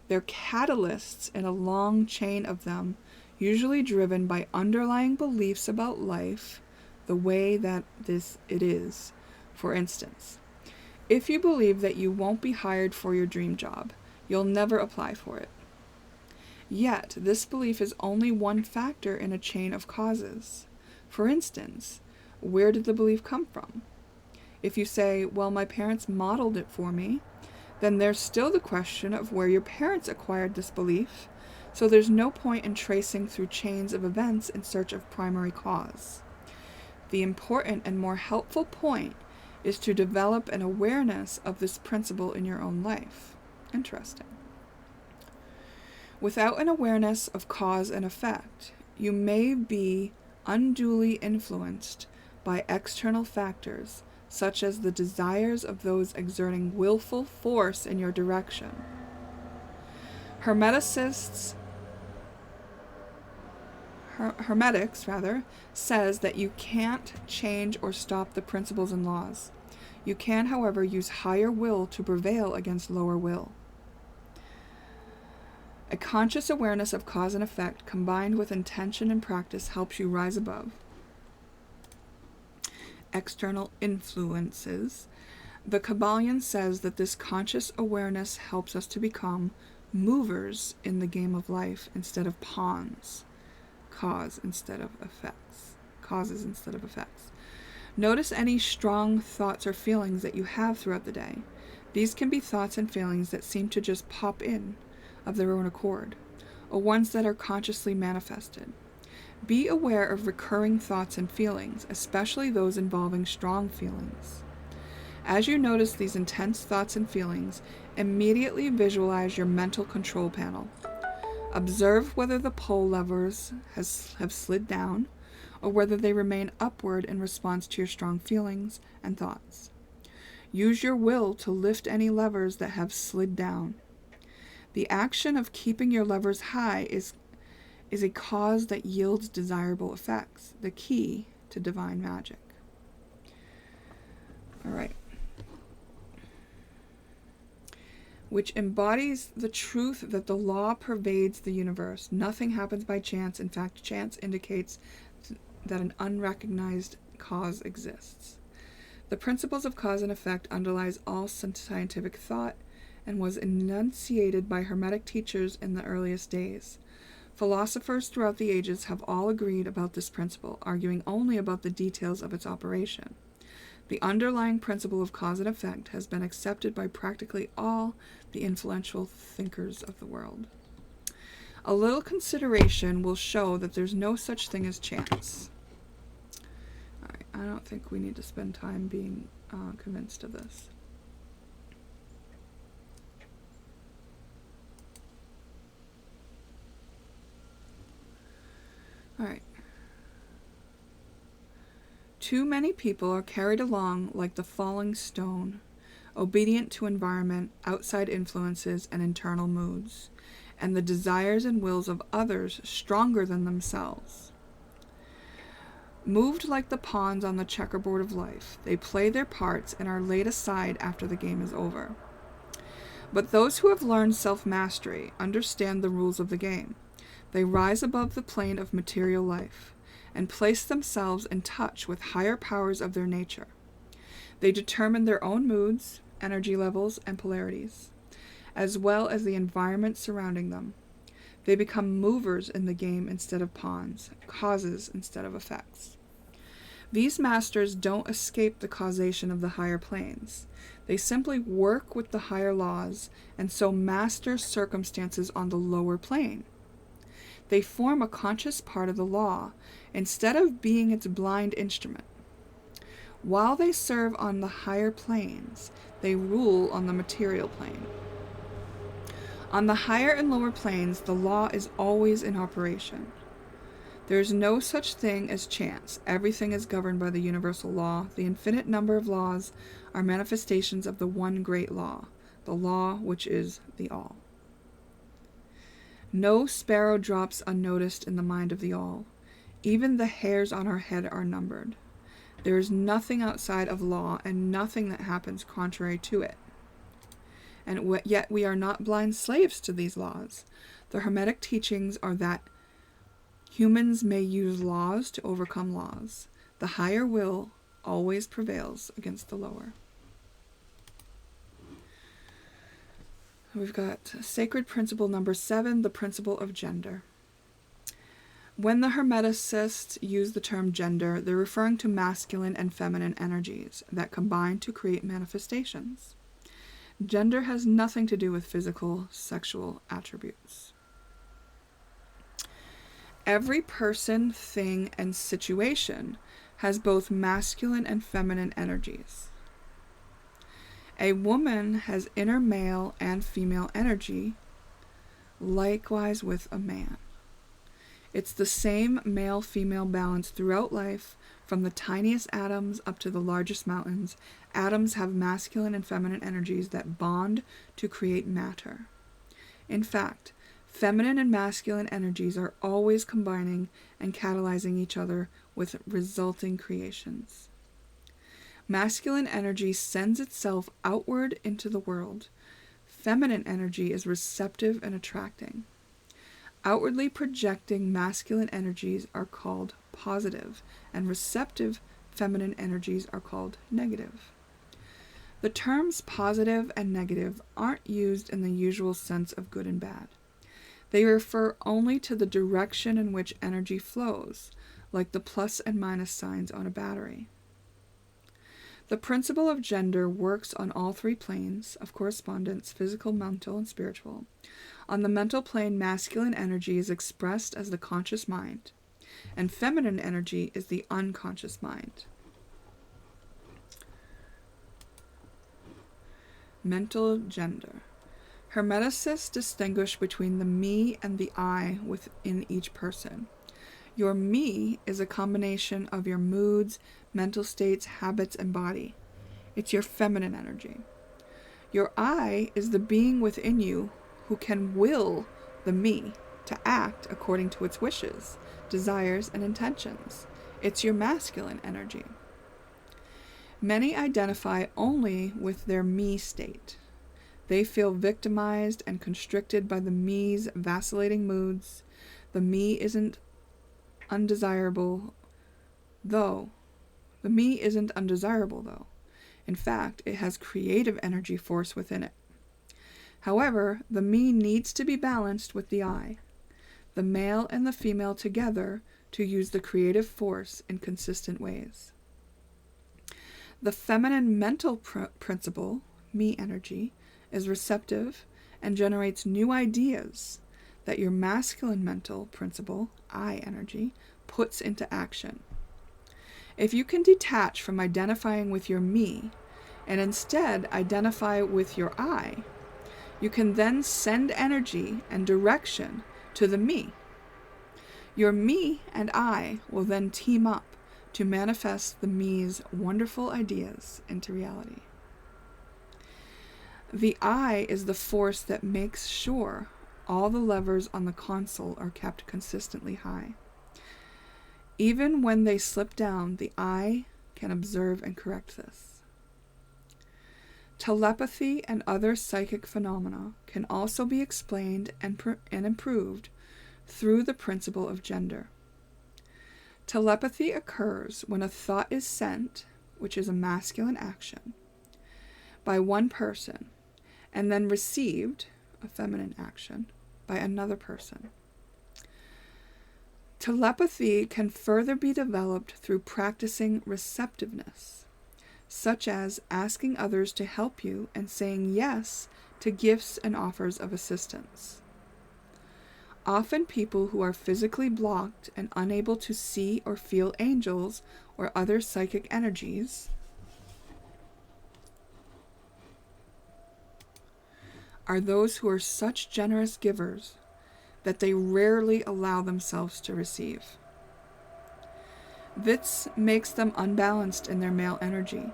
They're catalysts in a long chain of them, usually driven by underlying beliefs about life, the way that it is. For instance, if you believe that you won't be hired for your dream job, you'll never apply for it. Yet, this belief is only one factor in a chain of causes. For instance, where did the belief come from? If you say, well, my parents modeled it for me, then there's still the question of where your parents acquired this belief, so there's no point in tracing through chains of events in search of primary cause. The important and more helpful point is to develop an awareness of this principle in your own life. Interesting. Without an awareness of cause and effect, you may be unduly influenced by external factors, such as the desires of those exerting willful force in your direction. Hermetics says that you can't change or stop the principles and laws. You can, however, use higher will to prevail against lower will. A conscious awareness of cause and effect combined with intention and practice helps you rise above external influences. The Kabbalion says that this conscious awareness helps us to become movers in the game of life instead of pawns. Causes instead of effects. Notice any strong thoughts or feelings that you have throughout the day. These can be thoughts and feelings that seem to just pop in of their own accord, or ones that are consciously manifested. Be aware of recurring thoughts and feelings, especially those involving strong feelings. As you notice these intense thoughts and feelings, immediately visualize your mental control panel. Observe whether the pull levers have slid down, or whether they remain upward in response to your strong feelings and thoughts. Use your will to lift any levers that have slid down. The action of keeping your levers high is a cause that yields desirable effects, the key to divine magic. All right. Which embodies the truth that the law pervades the universe. Nothing happens by chance. In fact, chance indicates that an unrecognized cause exists. The principles of cause and effect underlies all scientific thought and was enunciated by Hermetic teachers in the earliest days. Philosophers throughout the ages have all agreed about this principle, arguing only about the details of its operation. The underlying principle of cause and effect has been accepted by practically all the influential thinkers of the world. A little consideration will show that there's no such thing as chance. All right, I don't think we need to spend time being convinced of this. All right. Too many people are carried along like the falling stone, obedient to environment, outside influences, and internal moods, and the desires and wills of others stronger than themselves. Moved like the pawns on the checkerboard of life, they play their parts and are laid aside after the game is over. But those who have learned self-mastery understand the rules of the game. They rise above the plane of material life and place themselves in touch with higher powers of their nature. They determine their own moods, energy levels, and polarities, as well as the environment surrounding them. They become movers in the game instead of pawns, causes instead of effects. These masters don't escape the causation of the higher planes. They simply work with the higher laws and so master circumstances on the lower plane. They form a conscious part of the law instead of being its blind instrument. While they serve on the higher planes, they rule on the material plane. On the higher and lower planes, the law is always in operation. There is no such thing as chance. Everything is governed by the universal law. The infinite number of laws are manifestations of the one great law, the law which is the all. No sparrow drops unnoticed in the mind of the all. Even the hairs on our head are numbered. There is nothing outside of law and nothing that happens contrary to it. And yet we are not blind slaves to these laws. The Hermetic teachings are that humans may use laws to overcome laws. The higher will always prevails against the lower. We've got sacred principle number 7, the principle of gender. When the Hermeticists use the term gender, they're referring to masculine and feminine energies that combine to create manifestations. Gender has nothing to do with physical, sexual attributes. Every person, thing, and situation has both masculine and feminine energies. A woman has inner male and female energy, likewise with a man. It's the same male-female balance throughout life, from the tiniest atoms up to the largest mountains. Atoms have masculine and feminine energies that bond to create matter. In fact, feminine and masculine energies are always combining and catalyzing each other with resulting creations. Masculine energy sends itself outward into the world. Feminine energy is receptive and attracting. Outwardly projecting masculine energies are called positive, and receptive feminine energies are called negative. The terms positive and negative aren't used in the usual sense of good and bad. They refer only to the direction in which energy flows, like the plus and minus signs on a battery. The principle of gender works on all three planes of correspondence: physical, mental, and spiritual. On the mental plane, masculine energy is expressed as the conscious mind, and feminine energy is the unconscious mind. Mental gender. Hermeticists distinguish between the me and the I within each person. Your me is a combination of your moods, mental states, habits, and body. It's your feminine energy. Your I is the being within you who can will the me to act according to its wishes, desires, and intentions. It's your masculine energy. Many identify only with their me state. They feel victimized and constricted by the me's vacillating moods. The me isn't undesirable, though. The me isn't undesirable, though. In fact, it has creative energy force within it. However, the me needs to be balanced with the I, the male and the female together, to use the creative force in consistent ways. The feminine mental principle, me energy, is receptive and generates new ideas that your masculine mental principle, I energy, puts into action. If you can detach from identifying with your me and instead identify with your I, you can then send energy and direction to the me. Your me and I will then team up to manifest the me's wonderful ideas into reality. The I is the force that makes sure all the levers on the console are kept consistently high. Even when they slip down, the I can observe and correct this. Telepathy and other psychic phenomena can also be explained and improved through the principle of gender. Telepathy occurs when a thought is sent, which is a masculine action, by one person, and then received, a feminine action, by another person. Telepathy can further be developed through practicing receptiveness, such as asking others to help you and saying yes to gifts and offers of assistance. Often people who are physically blocked and unable to see or feel angels or other psychic energies are those who are such generous givers that they rarely allow themselves to receive. This makes them unbalanced in their male energy,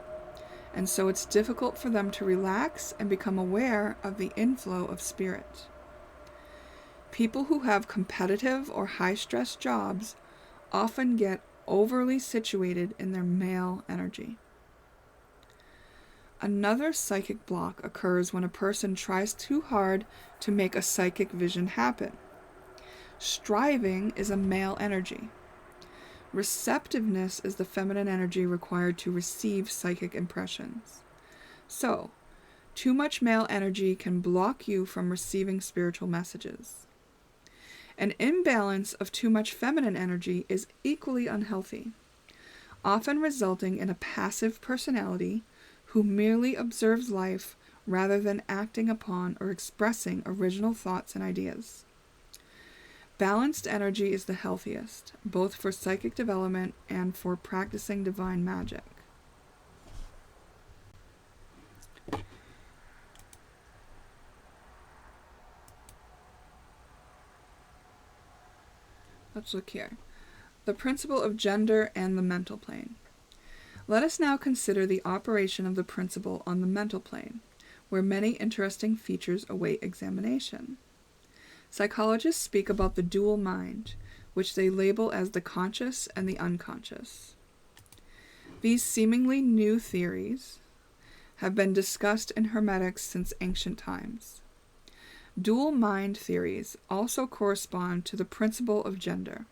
and so it's difficult for them to relax and become aware of the inflow of spirit. People who have competitive or high-stress jobs often get overly situated in their male energy. Another psychic block occurs when a person tries too hard to make a psychic vision happen. Striving is a male energy. Receptiveness is the feminine energy required to receive psychic impressions. So, too much male energy can block you from receiving spiritual messages. An imbalance of too much feminine energy is equally unhealthy, often resulting in a passive personality who merely observes life rather than acting upon or expressing original thoughts and ideas. Balanced energy is the healthiest, both for psychic development and for practicing divine magic. Let's look here. The principle of gender and the mental plane. Let us now consider the operation of the principle on the mental plane, where many interesting features await examination. Psychologists speak about the dual mind, which they label as the conscious and the unconscious. These seemingly new theories have been discussed in Hermetics since ancient times. Dual mind theories also correspond to the principle of gender.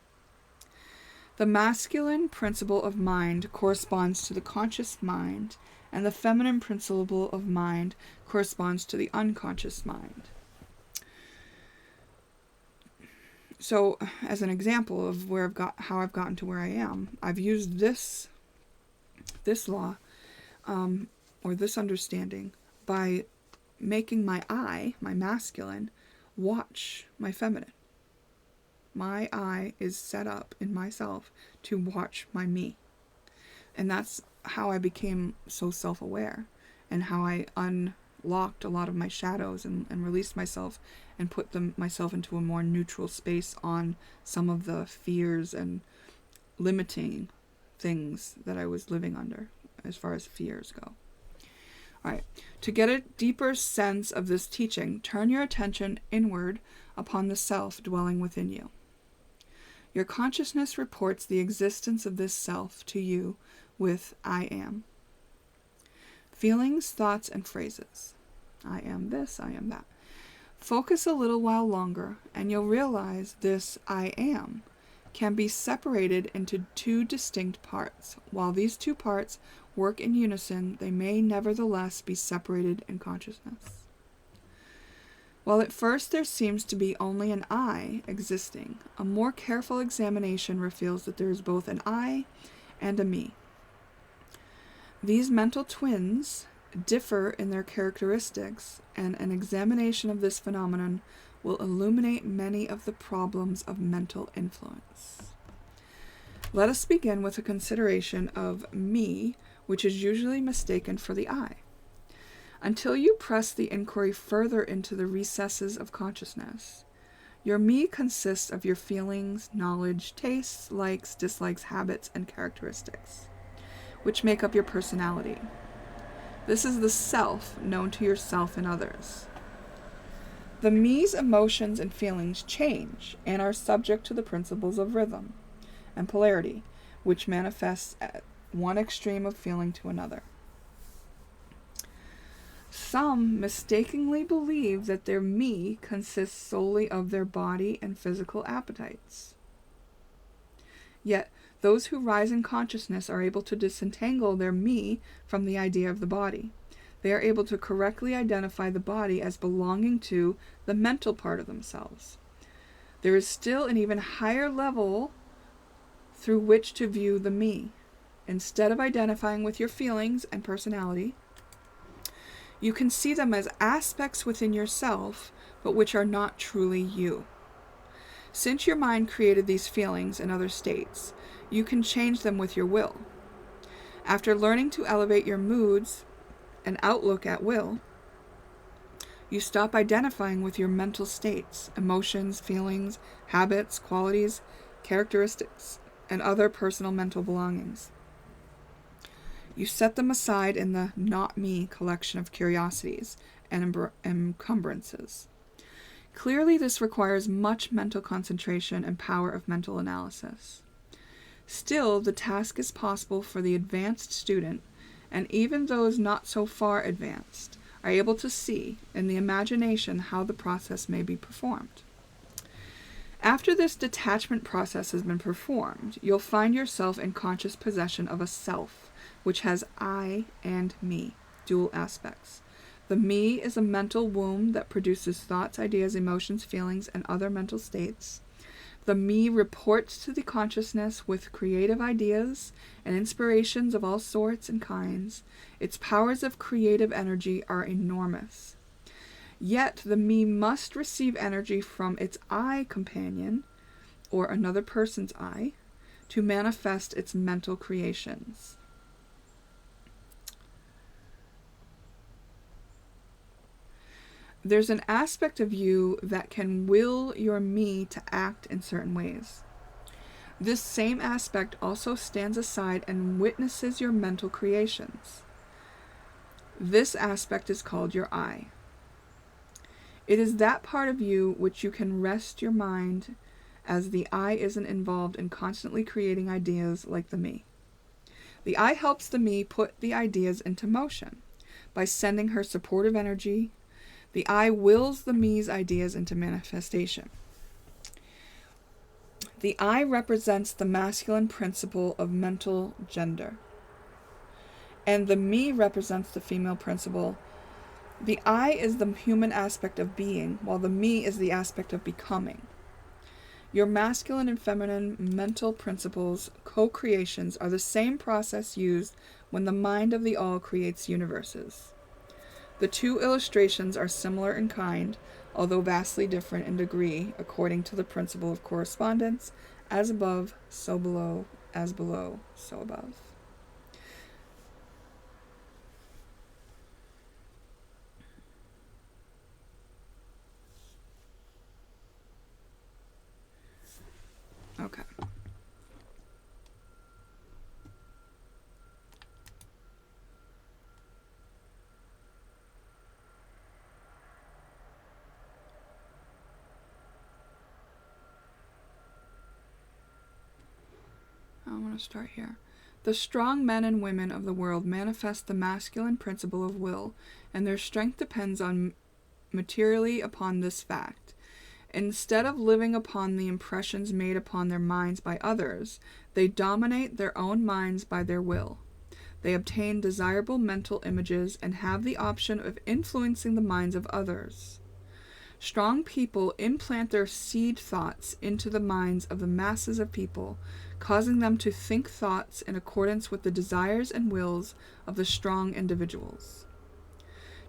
The masculine principle of mind corresponds to the conscious mind, and the feminine principle of mind corresponds to the unconscious mind. So, as an example of how I've gotten to where I am, I've used this law or this understanding, by making my I, my masculine, watch my feminine. My I is set up in myself to watch my me. And that's how I became so self-aware, and how I unlocked a lot of my shadows and released myself and put myself into a more neutral space on some of the fears and limiting things that I was living under as far as fears go. All right. To get a deeper sense of this teaching, turn your attention inward upon the self dwelling within you. Your consciousness reports the existence of this self to you with I am. Feelings, thoughts, and phrases. I am this, I am that. Focus a little while longer, and you'll realize this I am can be separated into two distinct parts. While these two parts work in unison, they may nevertheless be separated in consciousness. While at first there seems to be only an I existing, a more careful examination reveals that there is both an I and a me. These mental twins differ in their characteristics, and an examination of this phenomenon will illuminate many of the problems of mental influence. Let us begin with a consideration of me, which is usually mistaken for the I. Until you press the inquiry further into the recesses of consciousness, your me consists of your feelings, knowledge, tastes, likes, dislikes, habits, and characteristics, which make up your personality. This is the self known to yourself and others. The me's emotions and feelings change and are subject to the principles of rhythm and polarity, which manifests at one extreme of feeling to another. Some mistakenly believe that their me consists solely of their body and physical appetites. Yet, those who rise in consciousness are able to disentangle their me from the idea of the body. They are able to correctly identify the body as belonging to the mental part of themselves. There is still an even higher level through which to view the me. Instead of identifying with your feelings and personality, you can see them as aspects within yourself, but which are not truly you. Since your mind created these feelings and other states, you can change them with your will. After learning to elevate your moods and outlook at will, you stop identifying with your mental states, emotions, feelings, habits, qualities, characteristics, and other personal mental belongings. You set them aside in the not me collection of curiosities and encumbrances. Clearly, this requires much mental concentration and power of mental analysis. Still, the task is possible for the advanced student, and even those not so far advanced are able to see in the imagination how the process may be performed. After this detachment process has been performed, you'll find yourself in conscious possession of a self, which has I and me, dual aspects. The me is a mental womb that produces thoughts, ideas, emotions, feelings, and other mental states. The me reports to the consciousness with creative ideas and inspirations of all sorts and kinds. Its powers of creative energy are enormous. Yet the me must receive energy from its I companion, or another person's I, to manifest its mental creations. There's an aspect of you that can will your me to act in certain ways. This same aspect also stands aside and witnesses your mental creations. This aspect is called your I. It is that part of you which you can rest your mind, as the I isn't involved in constantly creating ideas like the me. The I helps the me put the ideas into motion by sending her supportive energy. The I wills the me's ideas into manifestation. The I represents the masculine principle of mental gender, and the me represents the female principle. The I is the human aspect of being, while the me is the aspect of becoming. Your masculine and feminine mental principles, co-creations, are the same process used when the mind of the all creates universes. The two illustrations are similar in kind, although vastly different in degree, according to the principle of correspondence, as above, so below, as below, so above. Okay. I want to start here. The strong men and women of the world manifest the masculine principle of will, and their strength depends on materially upon this fact. Instead of living upon the impressions made upon their minds by others, they dominate their own minds by their will. They obtain desirable mental images and have the option of influencing the minds of others. Strong people implant their seed thoughts into the minds of the masses of people, causing them to think thoughts in accordance with the desires and wills of the strong individuals.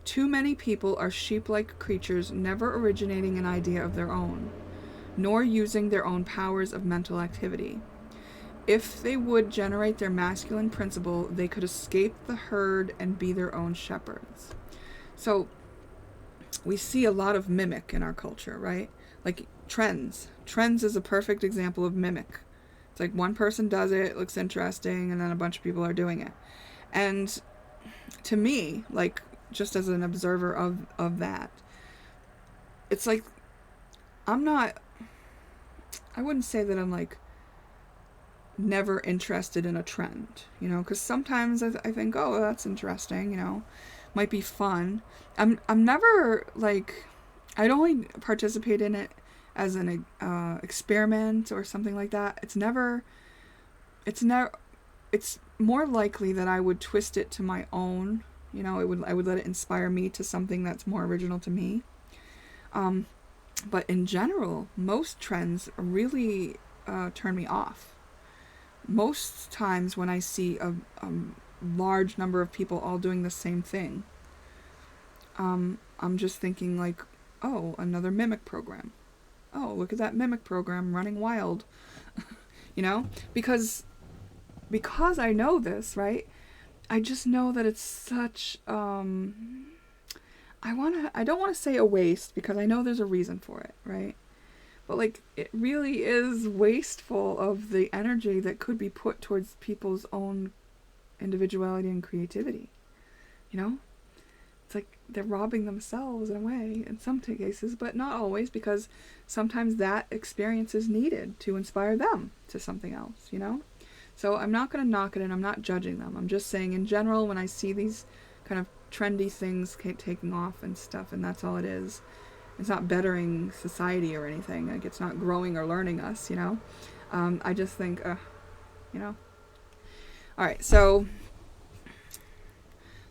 Too many people are sheep-like creatures, never originating an idea of their own, nor using their own powers of mental activity. If they would generate their masculine principle, they could escape the herd and be their own shepherds. So, we see a lot of mimic in our culture, right? Like trends. Trends is a perfect example of mimic. It's like one person does it, it looks interesting, and then a bunch of people are doing it. And to me, like, just as an observer of that, it's like, I wouldn't say that I'm like never interested in a trend, you know, because sometimes I think, oh, that's interesting, you know, might be fun. I'm never like, I'd only participate in it as an experiment or something like that. It's more likely that I would twist it to my own, you know, I would let it inspire me to something that's more original to me. But in general, most trends really turn me off. Most times when I see a large number of people all doing the same thing, I'm just thinking like, oh, another mimic program. Oh, look at that mimic program running wild. You know? Because I know this, right? I just know that it's such I don't want to say a waste, because I know there's a reason for it, right? But like, it really is wasteful of the energy that could be put towards people's own individuality and creativity. You know? It's like they're robbing themselves in a way in some cases, but not always, because sometimes that experience is needed to inspire them to something else, you know? So I'm not going to knock it, and I'm not judging them. I'm just saying in general, when I see these kind of trendy things taking off and stuff, and that's all it is, it's not bettering society or anything. Like, it's not growing or learning us, you know? I just think, you know? Alright, so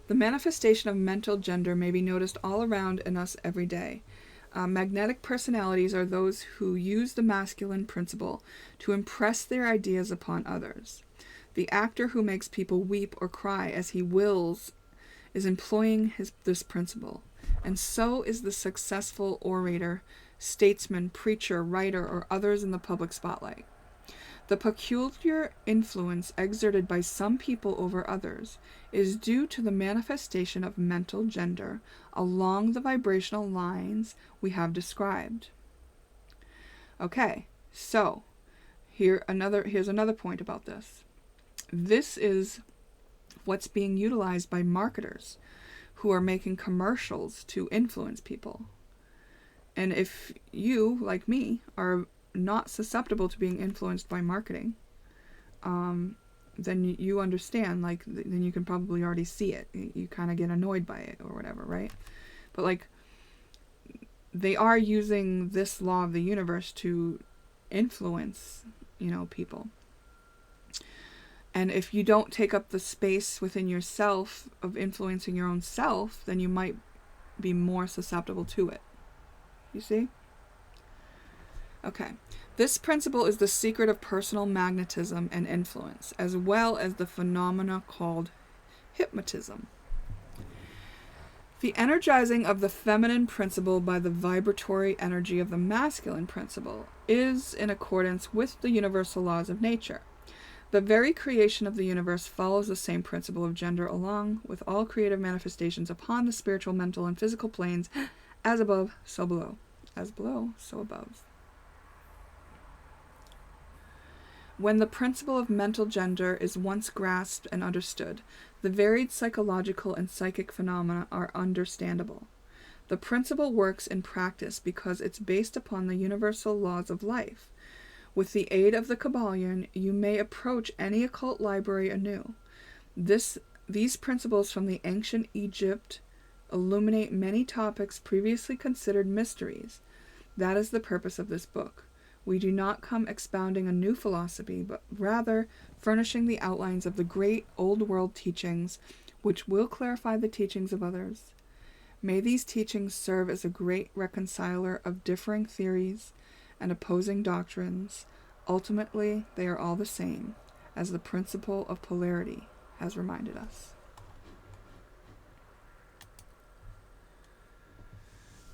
the manifestation of mental gender may be noticed all around in us every day. Magnetic personalities are those who use the masculine principle to impress their ideas upon others. The actor who makes people weep or cry as he wills is employing this principle, and so is the successful orator, statesman, preacher, writer, or others in the public spotlight. The peculiar influence exerted by some people over others is due to the manifestation of mental gender along the vibrational lines we have described. Okay, so here's another point about this. This is what's being utilized by marketers who are making commercials to influence people. And if you, like me, are not susceptible to being influenced by marketing, then you understand, like, then you can probably already see it. You kind of get annoyed by it or whatever, right? But like, they are using this law of the universe to influence, you know, people. And if you don't take up the space within yourself of influencing your own self, then you might be more susceptible to it. You see? Okay. This principle is the secret of personal magnetism and influence, as well as the phenomena called hypnotism. The energizing of the feminine principle by the vibratory energy of the masculine principle is in accordance with the universal laws of nature. The very creation of the universe follows the same principle of gender, along with all creative manifestations upon the spiritual, mental, and physical planes, as above, so below. As below, so above. When the principle of mental gender is once grasped and understood, the varied psychological and psychic phenomena are understandable. The principle works in practice because it's based upon the universal laws of life. With the aid of the Kabbalion, you may approach any occult library anew. These principles from the ancient Egypt illuminate many topics previously considered mysteries. That is the purpose of this book. We do not come expounding a new philosophy, but rather furnishing the outlines of the great old world teachings, which will clarify the teachings of others. May these teachings serve as a great reconciler of differing theories and opposing doctrines. Ultimately, they are all the same, as the principle of polarity has reminded us.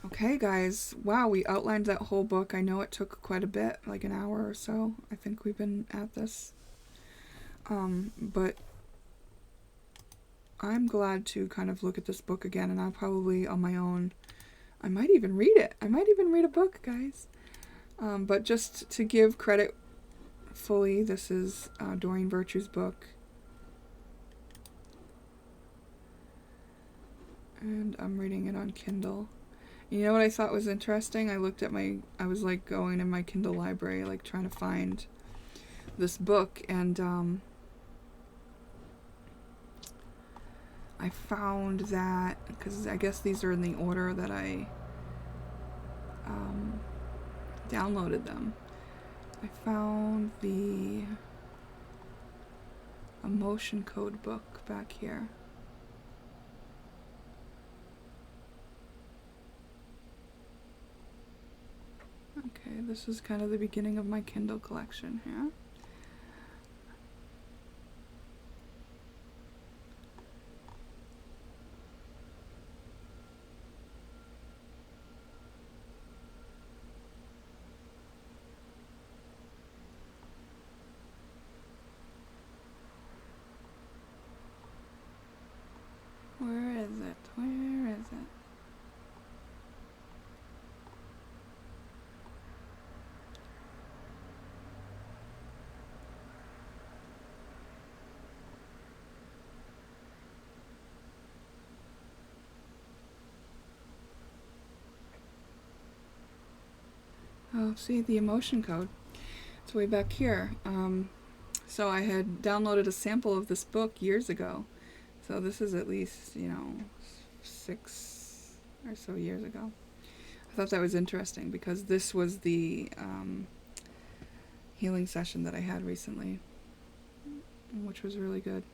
Okay, guys. Wow, we outlined that whole book. I know it took quite a bit, like an hour or so. I think we've been at this. But I'm glad to kind of look at this book again, and I'll probably, on my own, I might even read it. I might even read a book, guys. But just to give credit fully, this is Doreen Virtue's book. And I'm reading it on Kindle. You know what I thought was interesting? I was like going in my Kindle library, like trying to find this book, and I found that, because I guess these are in the order that I downloaded them. I found the emotion code book back here. Okay, this is kind of the beginning of my Kindle collection here. Where is it? Where is it? Oh, see, the emotion code. It's way back here. So I had downloaded a sample of this book years ago. So this is at least, 6 or so years ago. I thought that was interesting because this was the healing session that I had recently, which was really good.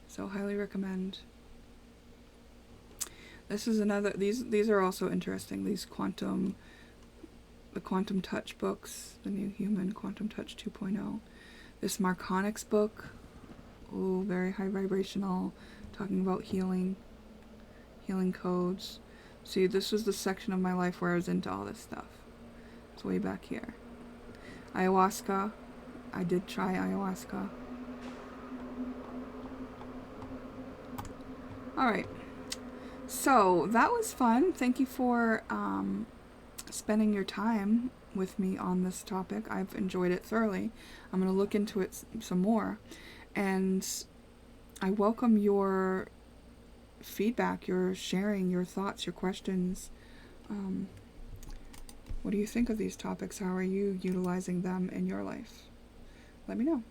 So highly recommend. This is another, these are also interesting, the Quantum Touch books, the New Human, Quantum Touch 2.0. This Marconics book, very high vibrational, talking about healing codes. See, this was the section of my life where I was into all this stuff. It's way back here. Ayahuasca, I did try ayahuasca. Alright, so that was fun. Thank you for spending your time with me on this topic. I've enjoyed it thoroughly. I'm going to look into it some more, and I welcome your feedback, your sharing, your thoughts, your questions. What do you think of these topics? How are you utilizing them in your life? Let me know.